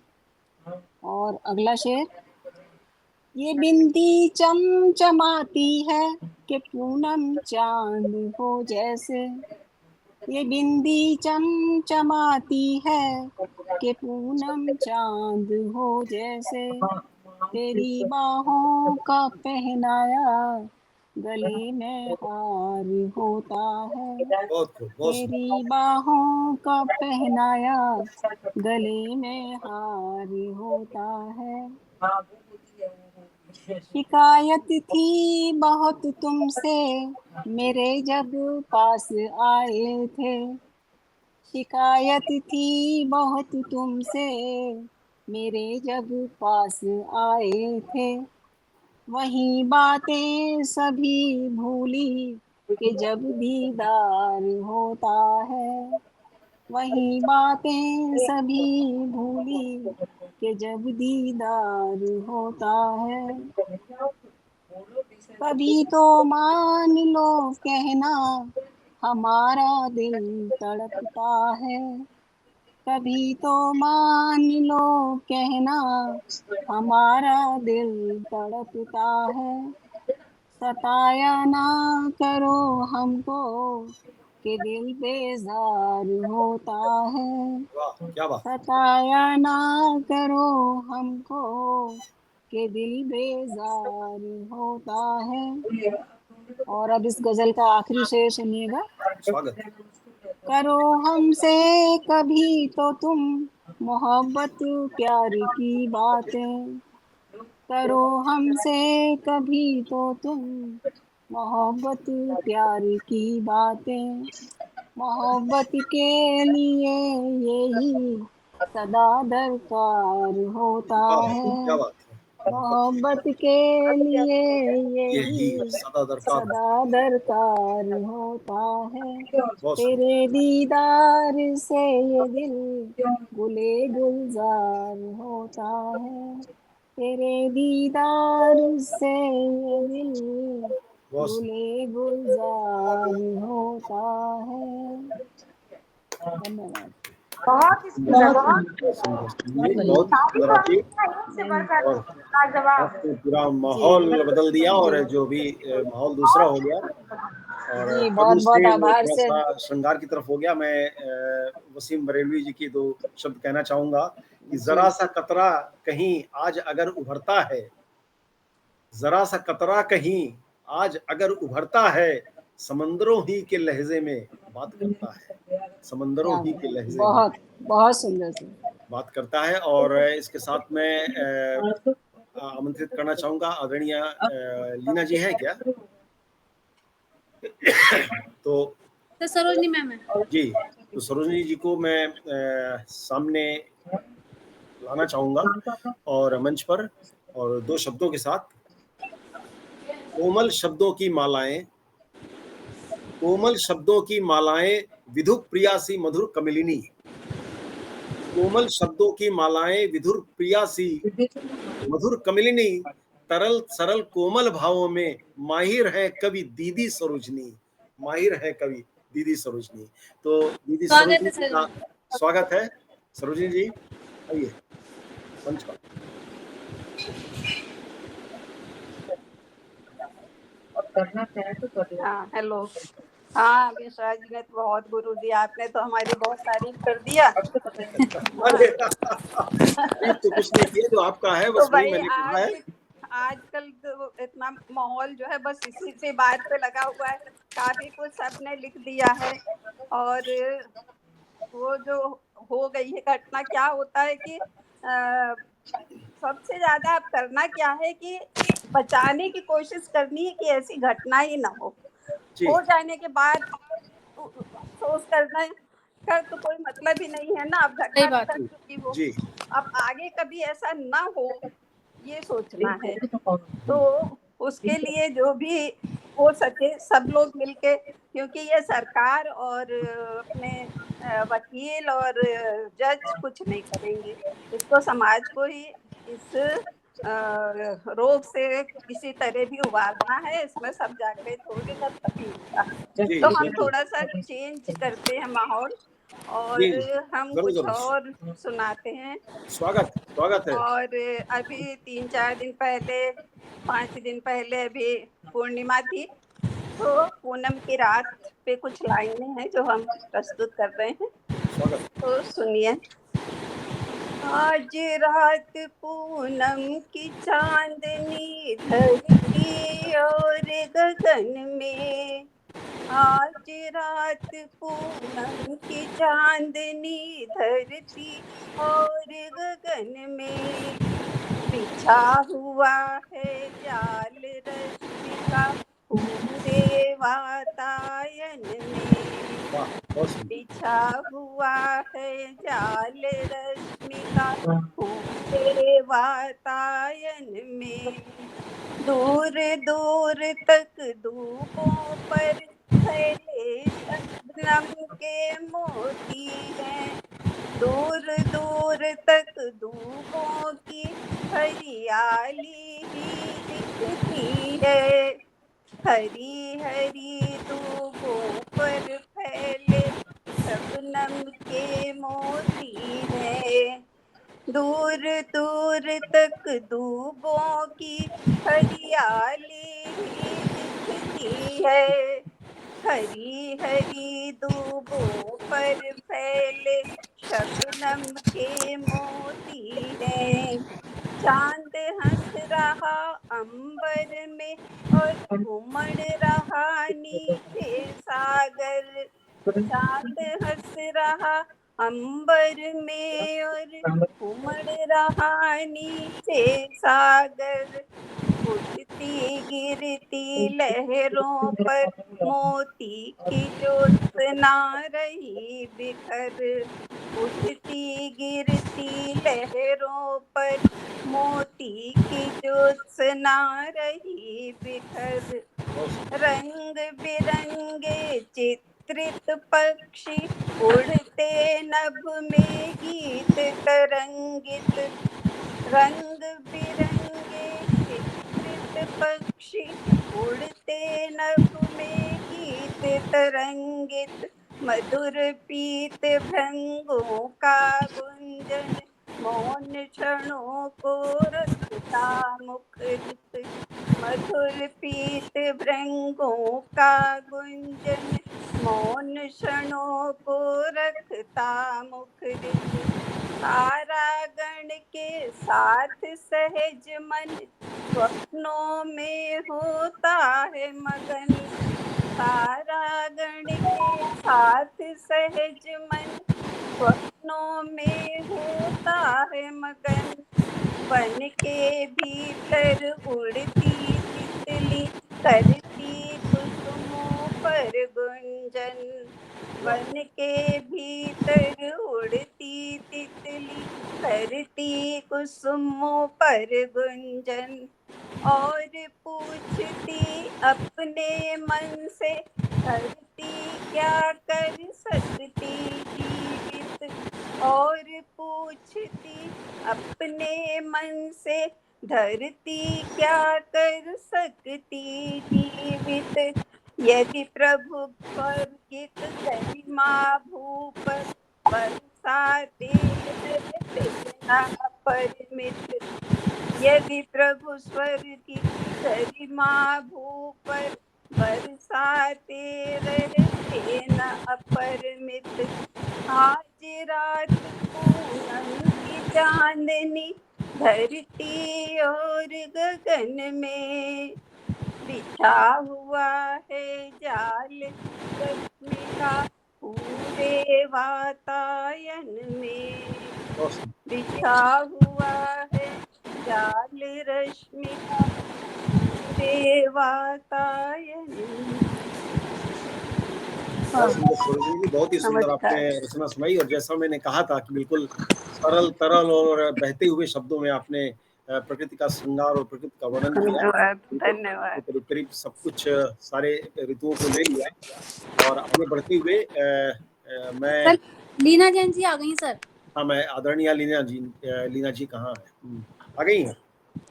और अगला शेर, ये बिंदी चमचमाती है कि पूनम चांद हो जैसे, ये बिंदी चमचमाती है कि पूनम चांद हो जैसे, तेरी बाहों का पहनाया गले में हार होता है, बहुत खूब, बहुत सुंदर। तेरी बाहों का पहनाया गले में हार होता है। शिकायत थी बहुत तुमसे मेरे जब पास आए थे, शिकायत थी बहुत तुमसे मेरे जब पास आए थे, वही बातें सभी भूली कि जब दीदार होता है, वही बातें सभी भूली कि जब दीदार होता है। कभी तो मान लो कहना हमारा दिल तड़पता है, कभी तो मान लो कहना हमारा दिल तड़पता है, सताया ना करो हमको कि दिल बेजार होता है, वाह क्या बात। सताया ना करो हमको कि दिल बेजार होता है। और अब इस गजल का आखिरी शेर सुनिएगा। स्वागत। करो हमसे कभी तो तुम मोहब्बत प्यार की बातें, करो हमसे कभी तो तुम मोहब्बत प्यार की बातें, मोहब्बत के लिए यही सदा दरकार होता क्या है, बात है। मोहब्बत के लिए यही यही सदा दरकार है। सदा दरकार होता है, बहुत सुंदर। तेरे दीदार से ये दिल गुले गुलजार होता है, तेरे दीदार से ये दिल बहुत सुंदर। गुले गुलजार होता है। धन्यवाद। बहुत ही सुंदर, बहुत सुंदर जी, बहुत सुंदर आपकी। और आपने पूरा माहौल बदल दिया और जो भी माहौल दूसरा हो गया और जी कवि बहुत बहुत से वो आभार थोड़ा सर। सा श्रृंगार की तरफ हो गया। मैं वसीम बरेलवी जी की 2 शब्द कहना चाहूंगा कि जरा सा कतरा कहीं आज अगर उभरता है, जरा सा कतरा कहीं आज अगर उभरता है, समंदरों ही के लहजे में बात करता है, समंदरों ही के लहजे में बहुत बहुत सुंदर सर। बात करता है। और इसके साथ मैं आमंत्रित करना चाहूंगा आदरणीय लीना जी हैं क्या? तो सरोजनी मैम है जी, तो सरोजनी जी को मैं सामने लाना चाहूंगा और मंच पर, और 2 शब्दों के साथ। कोमल शब्दों की मालाएं, कोमल शब्दों की मालाएं विधुक प्रियासी मधुर कमलिनी, कोमल शब्दों की मालाएं विधुर प्रियासी मधुर कमलिनी, तरल सरल कोमल भावों में माहिर है कवि दीदी सरोजनी, माहिर है कवि दीदी सरोजनी। तो दीदी सरोजनी जी का स्वागत है। सरोजनी जी आइए मंच पर। हाँ हेलो। हाँ मिश्रा जी ने तो बहुत गुरु दिया, आपने तो हमारी बहुत तारीफ कर दिया। अरे तो कुछ नहीं किया, जो आपका है बस तो वही भाई मैंने कहा है। आजकल तो इतना माहौल जो है बस इसी से बात पे लगा हुआ है, काफी कुछ सबने लिख दिया है। और वो जो हो गई है घटना, क्या होता है कि सबसे ज्यादा अब करना क्या है कि बचाने की कोशिश करनी है कि ऐसी घटना ही ना हो जाने के बाद अफसोस करना का तो कोई मतलब ही नहीं है ना। अब घटना कर चुकी वो, अब आगे कभी ऐसा ना हो ये सोचना है। तो उसके लिए जो भी हो सके सब लोग मिलके, क्योंकि ये सरकार और अपने वकील और जज कुछ नहीं करेंगे, इसको समाज को ही इस रोग से किसी तरह भी उबारना है। इसमें सब जागृत होंगे तभी होगा। तो हम थोड़ा सा चेंज करते हैं माहौल और जी, हम जरूर कुछ जरूर, और सुनाते हैं। स्वागत है। और अभी 3-4 दिन पहले, 5 दिन पहले अभी पूर्णिमा थी, तो पूनम की रात पे कुछ लाइनें हैं जो हम प्रस्तुत कर रहे हैं, स्वागत। तो सुनिए। आज रात पूनम की चांदनी धरती और गगन में, आज रात पूनम की चांदनी धरती और गगन में, बिछा हुआ है जाल रश्मि का पूरे वातायन में, वाह, बहुत सुंदर। बिछा हुआ है जाल रश्मि का पूरे वातायन में, दूर दूर तक धूपों पर फैले शबनम के मोती हैं, दूर दूर तक धूपों की हरियाली ही दिखती है, हरी हरी दूबों पर फैले शबनम के मोती हैं, दूर दूर तक दूबों की हरियाली ही दिखती है, हरी हरी दूबों पर फैले शबनम के मोती हैं, चांद हंस रहा अंबर में और उमड़ रहा नीचे सागर, चांद हंस रहा अंबर में और उमड़ रहा नीचे सागर, उठती गिरती लहरों पर मोती की ज्योत्सना रही बिखर, उठती गिरती लहरों पर मोती की ज्योत्सना रही बिखर, रंग बिरंगे चित्रित पक्षी उड़ते नभ में गीत तरंगित, रंग बिरंगे चित्रित पक्षी उड़ते नभ में गीत तरंगित, मधुर पीत भृंगों का गुंजन मौन क्षणों को रखता मुखरित, मधुर पीत भृंगों का गुंजन मौन क्षणों को रखता मुखरित, तारागण के साथ सहज मन स्वप्नों में होता है मगन, तारागण के साथ सहज मन स्वप्नों में होता है मगन, वन के भीतर उड़ती तितली करती कुसुमों पर गुंजन, वन के भीतर उड़ती तितली करती कुसुमों पर गुंजन, और पूछती अपने मन से धरती क्या कर सकती जीवित, और पूछती अपने मन से धरती क्या कर सकती जीवित, यदि प्रभु स्वर्गिक गरिमा भूप बरसाते रहते न अपरिमित, यदि प्रभु स्वर्ग की गरिमा भूपर बरसाते रहते न अपरिमित, आज रात पूनम की चांदनी धरती और गगन में, बिछा हुआ है जाल रश्मि का पूरे वातायन में, बिछा हुआ है जाल रश्मि का पूरे वातायन में। बहुत सुंदर सरोजिनी जी, बहुत ही सुंदर आपने रचना सुनाई, और जैसा मैंने कहा था कि बिल्कुल सरल तरल और बहते हुए शब्दों में आपने प्रकृति का श्रृंगार और प्रकृति का वर्णन किया। धन्यवाद। करीब करीब सब कुछ सारे ऋतुओं को ले लिया है। और आगे बढ़ते हुए मैं सर लीना जैन जी आ गई सर। हाँ, मैं आदरणीय लीना जी कहाँ है? आ गई हैं?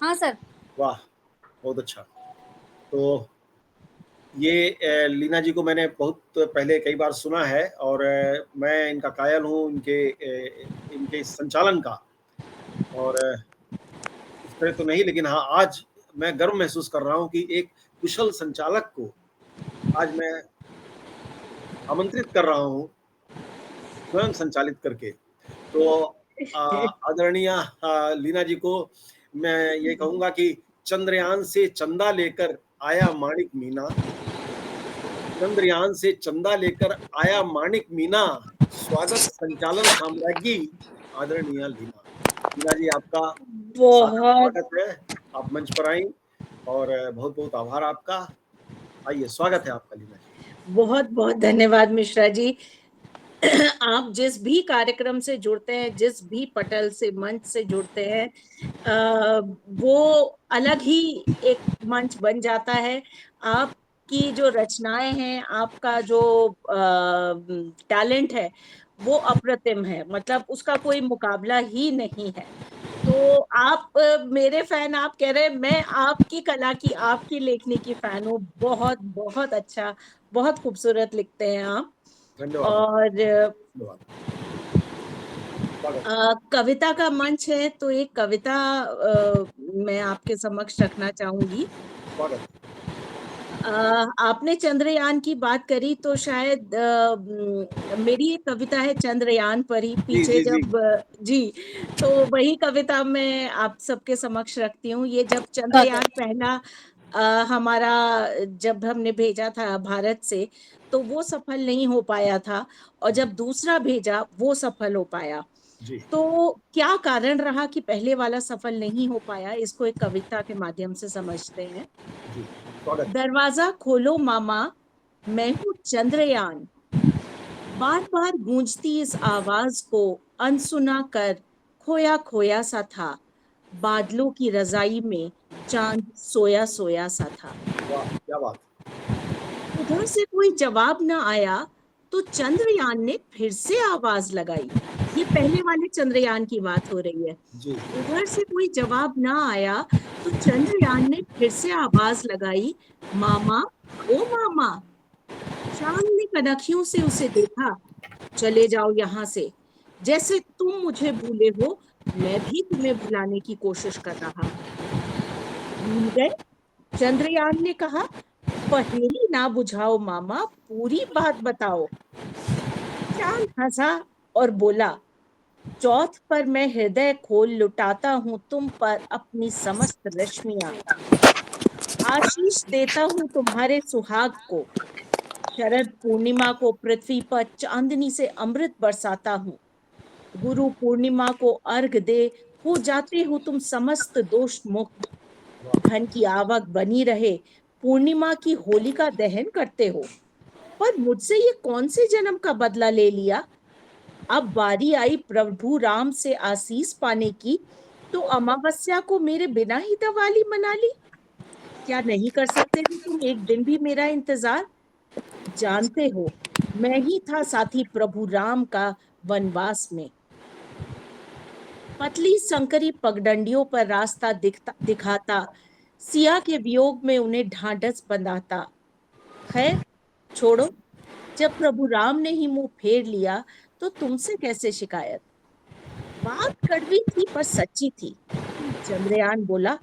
हाँ सर। वाह, बहुत अच्छा। तो ये लीना जी को मैंने बहुत पहले कई बार सुना है और मैं इनका कायल हूँ इनके संचालन का। और इस तरह तो नहीं, लेकिन हाँ, आज मैं गर्व महसूस कर रहा हूँ कि एक कुशल संचालक को आज मैं आमंत्रित कर रहा हूँ स्वयं संचालित करके। तो आदरणीय लीना जी को मैं ये कहूँगा कि चंद्रयान से चंदा लेकर आया माणिक मीना, चंद्रयान से चंदा लेकर आया माणिक मीना, स्वागत संचालन साम्राज्ञी आदरणीय लीना। लीना जी, आपका सादर बहुत स्वागत है, आप मंच पर आई और बहुत बहुत आभार आपका। आइए, स्वागत है आपका लीना जी। बहुत बहुत धन्यवाद मिश्रा जी। आप जिस भी कार्यक्रम से जुड़ते हैं, जिस भी पटल से, मंच से जुड़ते हैं, वो अलग ही एक मंच बन जाता है। आपकी जो रचनाएं हैं, आपका जो टैलेंट है, वो अप्रतिम है, मतलब उसका कोई मुकाबला ही नहीं है। तो आप मेरे फैन आप कह रहे हैं, मैं आपकी कला की, आपकी लेखनी की फैन हूँ। बहुत बहुत अच्छा, बहुत खूबसूरत लिखते हैं आप। धन्यवाद। और स्वागत। कविता का मंच है, तो एक कविता मैं आपके समक्ष रखना चाहूंगी। स्वागत। आपने चंद्रयान की बात करी, तो शायद मेरी एक कविता है चंद्रयान पर ही, पीछे जी, जी, जब जी, तो वही कविता मैं आप सबके समक्ष रखती हूँ। ये जब चंद्रयान पहला हमारा, जब हमने भेजा था भारत से, तो वो सफल नहीं हो पाया था, और जब दूसरा भेजा वो सफल हो पाया। जी। तो क्या कारण रहा कि पहले वाला सफल नहीं हो पाया, इसको एक कविता के माध्यम से समझते हैं। जी, स्वागत। दरवाजा खोलो मामा, मैं हूँ चंद्रयान, बार बार गूंजती इस आवाज को अनसुना कर खोया खोया सा था, बादलों की रजाई में चांद सोया सोया सा था। वाह, क्या बात। उधर से कोई जवाब न आया, तो चंद्रयान ने फिर से आवाज लगाई। ये पहले वाले चंद्रयान की बात हो रही है। जी। उधर से कोई जवाब न आया, तो चंद्रयान ने फिर से आवाज लगाई, मामा, ओ मामा। चांद ने कनखियों से उसे देखा, चले जाओ यहाँ से, जैसे तुम मुझे भूले हो, मैं भी तुम्हें भुलाने की कोशिश कर रहा हूँ। भूल गए? चंद्रयान ने कहा, पहेली ना बुझाओ मामा, पूरी बात बताओ। चांद हंसा और बोला, चौथ पर मैं हृदय खोल लुटाता हूँ तुम पर अपनी समस्त रश्मियां, आशीष देता हूँ तुम्हारे सुहाग को, शरद पूर्णिमा को पृथ्वी पर चांदनी से अमृत बरसाता हूँ, गुरु पूर्णिमा को अर्घ दे हो जाते हो तुम समस्त दोष मुक्त, धन की आवक बनी रहे, पूर्णिमा की होलिका दहन करते हो। पर मुझसे ये कौन से जन्म का बदला ले लिया? अब बारी आई प्रभु राम से आशीष पाने की, तो अमावस्या को मेरे बिना ही दिवाली मना ली। क्या नहीं कर सकते थे तुम एक दिन भी मेरा इंतजार? जानते हो, मैं ही था साथी प्रभु राम का वनवास में। पतली संकरी पगडंडियों पर रास्ता दिखाता, सिया के वियोग में उन्हें ढांढस बंधाता। खैर छोड़ो, जब प्रभु राम ने ही मुंह फेर लिया, तो तुमसे कैसे शिकायत। बात कड़वी थी पर सच्ची थी। चंद्रयान बोला,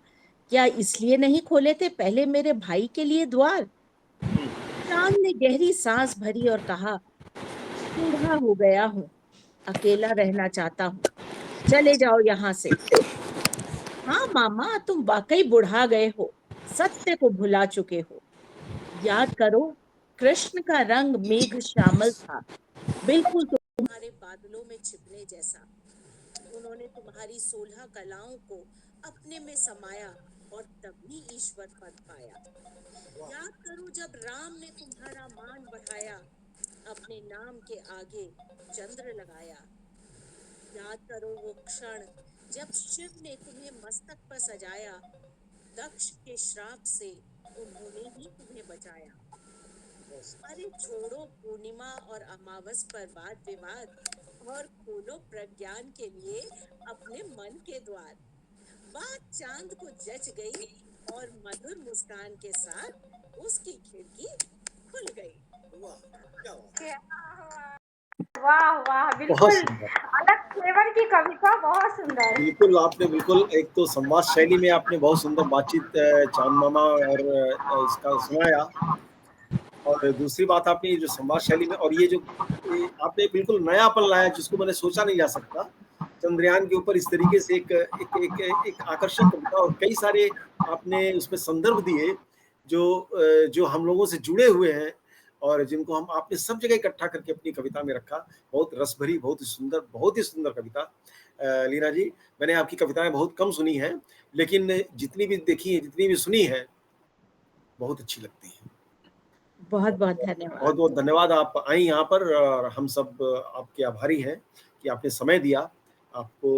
क्या इसलिए नहीं खोले थे पहले मेरे भाई के लिए द्वार? चांद ने गहरी सांस भरी और कहा, बूढ़ा हो गया हूँ, अकेला रहना चाहता हूँ, चले जाओ यहाँ से। हाँ मामा, तुम वाकई बुढ़ा गए हो, सत्य को भुला चुके हो। याद करो, कृष्ण का रंग मेघ श्यामल था, बिल्कुल तुम्हारे बादलों में छिपने जैसा। उन्होंने तुम्हारी 16 कलाओं को अपने में समाया और तभी ईश्वर पद पाया। याद करो, जब राम ने तुम्हारा मान बढ़ाया, अपने नाम के आगे चंद्र लगाया। याद करो वो क्षण जब शिव ने तुम्हें मस्तक पर सजाया, दक्ष के श्राप से उन्होंने ही तुम्हें बचाया। अरे छोड़ो पूर्णिमा और अमावस पर वाद विवाद और खोलो प्रज्ञान के लिए अपने मन के द्वार। बात चांद को जच गई और मधुर मुस्कान के साथ उसकी खिड़की खुल गई। वाह वाह, बहुत बिल्कुल सुंदर। अलग फ्लेवर की कविता, बहुत सुंदर। बिल्कुल, आपने बिल्कुल एक तो संवाद शैली में आपने बहुत सुंदर बातचीत चांद मामा और इसका सुनाया, और दूसरी बात आपने जो संवाद शैली में और ये जो आपने बिल्कुल नयापन लाया जिसको मैंने सोचा नहीं जा सकता। चंद्रयान के ऊपर इस तरीके से एक आकर्षक कविता और कई सारे आपने उसमें संदर्भ दिए जो हम लोगों से जुड़े हुए हैं और जिनको हम आपने सब जगह इकट्ठा करके अपनी कविता में रखा। बहुत रस भरी, बहुत ही सुंदर कविता। लीना जी, मैंने आपकी कविताएं बहुत कम सुनी हैं, लेकिन जितनी भी देखी है, जितनी भी सुनी है, बहुत अच्छी लगती है। बहुत बहुत धन्यवाद। बहुत बहुत धन्यवाद, आप आई यहाँ पर और हम सब आपके आभारी हैं कि आपने समय दिया। आपको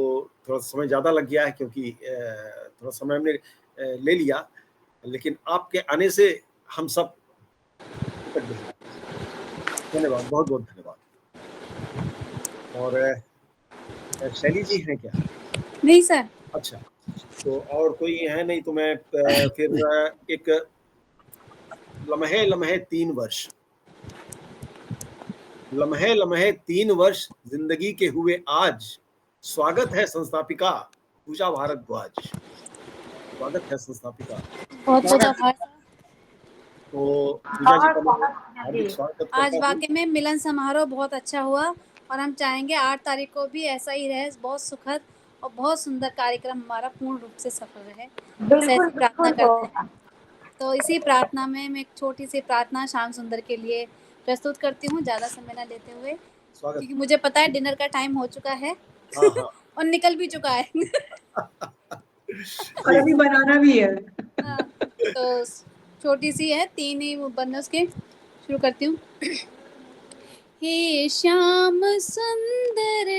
थोड़ा समय ज़्यादा लग गया है क्योंकि थोड़ा समय हमने ले लिया, लेकिन आपके आने से हम सब धन्यवाद, बहुत बहुत धन्यवाद। और शैली जी हैं क्या? नहीं सर। अच्छा, तो और कोई है नहीं तो मैं फिर एक लम्हे लम्हे 3 वर्ष, लम्हे लम्हे 3 वर्ष जिंदगी के हुए आज, स्वागत है संस्थापिका पूजा भारद्वाज। स्वागत है संस्थापिका। बहुत बहुत आभार। तो पूजा जी का हार्दिक स्वागत आज करता हूं। वाकई में मिलन समारोह बहुत अच्छा हुआ और हम चाहेंगे 8 तारीख को भी ऐसा ही रहे, बहुत सुखद और बहुत सुंदर कार्यक्रम हमारा पूर्ण रूप से सफल रहे। बिल्कुल प्रार्थना करते हैं। तो इसी प्रार्थना में मैं एक छोटी सी प्रार्थना श्याम सुंदर के लिए प्रस्तुत करती हूँ, ज़्यादा समय न लेते हुए, क्योंकि मुझे पता है डिनर का टाइम हो चुका है। हाँ। और निकल भी चुका है। और अभी बनाना भी है। हाँ, तो छोटी सी है, 3 ही बंद उसके, शुरू करती हूँ। हे श्याम सुंदर,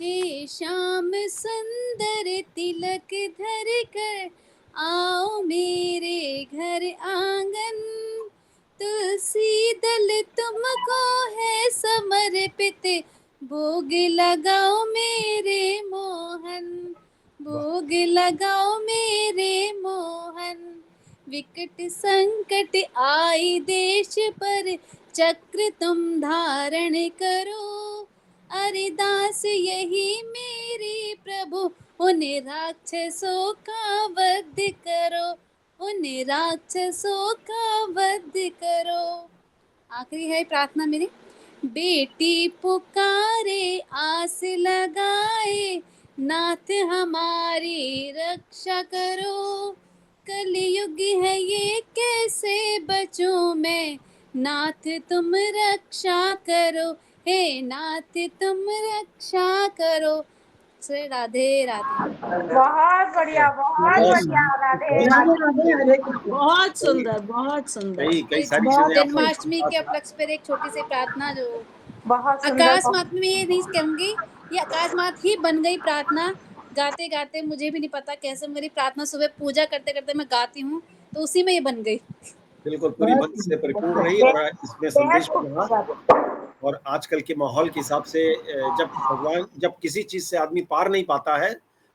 हे श्याम सुंदर तिलक धर कर आओ मेरे घर आंगन, तुलसी दल तुमको है समर्पित, भोग लगाओ मेरे मोहन, भोग लगाओ मेरे मोहन। विकट संकट आई देश पर, चक्र तुम धारण करो, अरे दास यही मेरे प्रभु, उन्हें राक्षसों का वध करो, उन्हें राक्षसों का वध करो। आखिरी है प्रार्थना मेरी। बेटी पुकारे आस लगाए, नाथ हमारी रक्षा करो, कलयुग है ये कैसे बचूं मैं, नाथ तुम रक्षा करो, हे नाथ तुम रक्षा करो। श्री राधे राधे। बहुत बढ़िया, बहुत बढ़िया। राधे राधे। बहुत सुंदर, बहुत सुंदर। कई सारी चीजें जन्माष्टमी के उपलक्ष्य पर एक छोटी सी प्रार्थना जो बहुत आकाश मात में ये नहीं कहूंगी, ये आकाश मात ही बन गई प्रार्थना। गाते गाते मुझे भी नहीं पता कैसे मेरी प्रार्थना सुबह पूजा करते करते मैं गाती हूँ, तो उसी में ये बन गई। बिल्कुल पूरी भक्ति से परिपूर्ण रही और इसमें संदेश बना। और आजकल के माहौल के हिसाब से जब किसी चीज से आदमी पार नहीं पाता है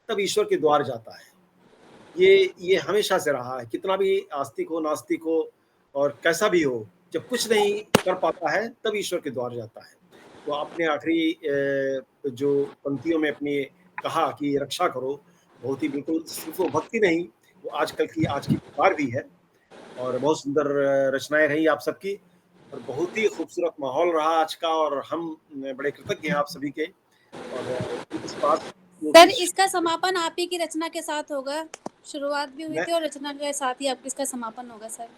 तब ईश्वर के द्वार जाता है। ये हमेशा से रहा है, कितना भी आस्तिक हो नास्तिक हो और कैसा भी हो, जब कुछ नहीं कर पाता है तब ईश्वर के द्वार जाता है। तो आपने आखिरी जो पंक्तियों में अपनी कहा कि रक्षा करो, बहुत ही बिल्कुल सिर्फ वो भक्ति नहीं, वो आज की पुकार भी है। और बहुत सुंदर रचनाएं रही आप सबकी और बहुत ही खूबसूरत माहौल रहा आज का, और हम बड़े कृतज्ञ हैं आप सभी के। और इस बात सर, इसका समापन आप ही की रचना के साथ होगा। शुरुआत भी हुई थी और रचना के साथ ही आपका इसका समापन होगा सर।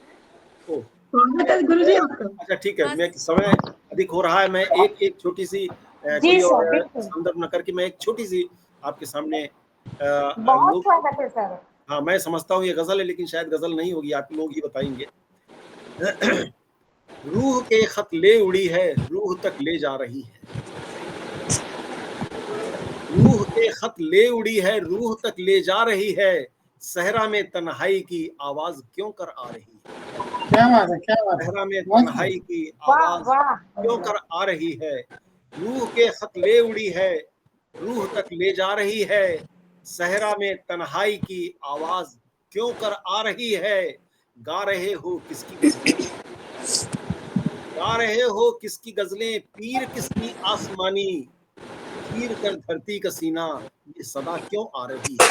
अच्छा ठीक है, मैं समय अधिक हो रहा है, मैं एक छोटी सी कोई और संदर्भ न करके मैं एक छोटी सी आपके सामने बहुत स्वागत है सर। हाँ, मैं समझता हूँ ये गजल है, लेकिन शायद गजल नहीं होगी, आप लोग ही बताएंगे। रूह के खत ले उड़ी है, रूह तक ले जा रही है, रूह के खत ले उड़ी है, रूह तक ले जा रही है, सहरा में तन्हाई की आवाज क्यों कर आ रही है। क्या बात है, क्या बात है। सहरा में तन्हाई की आवाज क्यों कर आ रही है, रूह के खत ले उड़ी है, रूह तक ले जा रही है, सहरा में तन्हाई की आवाज क्यों कर आ रही है, गा रहे हो किसकी गजलें, गा रहे हो किसकी गजलें, पीर किसकी आसमानी, चीर कर धरती का सीना, ये सदा क्यों आ रही है,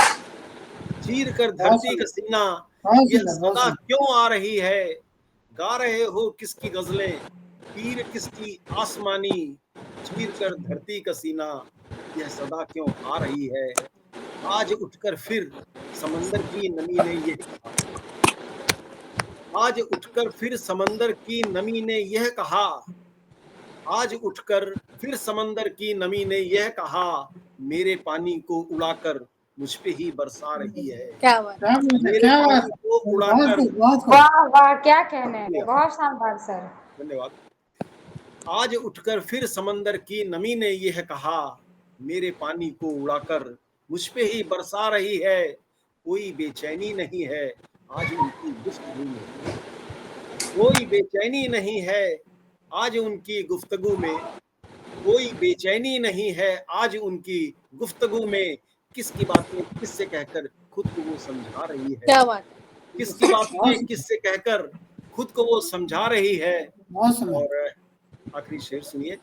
चीर कर धरती का सीना, ये सदा क्यों आ रही है, गा रहे हो किसकी गजलें, पीर किसकी आसमानी, चीर कर धरती का सीना, यह सदा क्यों आ रही है। आज उठकर फिर समंदर की नमी ने यह कहा, आज उठकर फिर समंदर की नमी ने यह कहा, आज उठकर फिर समंदर की नमी ने यह कहा, मेरे पानी को उड़ाकर मुझ पे ही बरसा रही है। क्या बात है, मेरे पानी को उड़ाकर, वाह वाह क्या कहने हैं, बहुत शानदार सर। धन्यवाद। आज उठकर फिर समंदर की नमी ने यह कहा, मेरे पानी को उड़ाकर मुझ पे ही बरसा रही है, कोई बेचैनी नहीं है आज उनकी गुफ्तगू में, कोई बेचैनी नहीं है आज उनकी गुफ्तगू में, कोई बेचैनी नहीं है आज उनकी गुफ्तगू में, किसकी बातें किससे कहकर खुद को वो समझा रही है, क्या बात है, किसकी बातें किससे कहकर खुद को वो समझा रही है। और आखिरी शेर सुनिए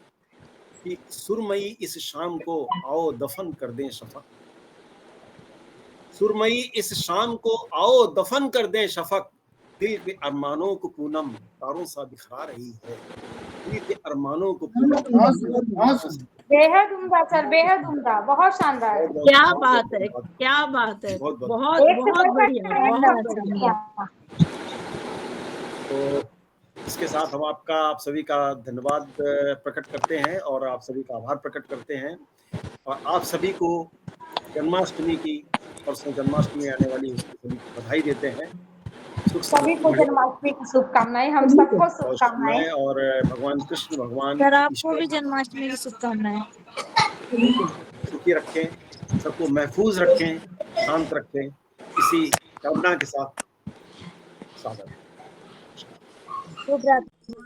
कि सुरमई इस शाम को आओ दफन कर दें शफक, सुरमई इस शाम को आओ दफन कर दें शफक, दिल के अरमानों को पूनम तारों सा बिखरा रही है, दिल के अरमानों को पूनम। बेहद उम्दा सर, बेहद उम्दा, बहुत शानदार। क्या बात है, क्या बात है, बहुत बहुत बढ़िया, बहुत बढ़िया। तो इसके साथ हम आप सभी का धन्यवाद प्रकट करते हैं और आप सभी का आभार प्रकट करते हैं, और आप सभी को जन्माष्टमी की, परसों जन्माष्टमी आने वाली सभी को बधाई देते हैं। सभी को जन्माष्टमी की शुभकामनाएं, हम सबको शुभकामनाएं, और भगवान कृष्ण भगवान सर आपको भी जन्माष्टमी की शुभकामनाएं। सुखी रखें, सबको महफूज रखें, शांत रखें, इसी कामना के साथ सादर। शुभ रात्रि।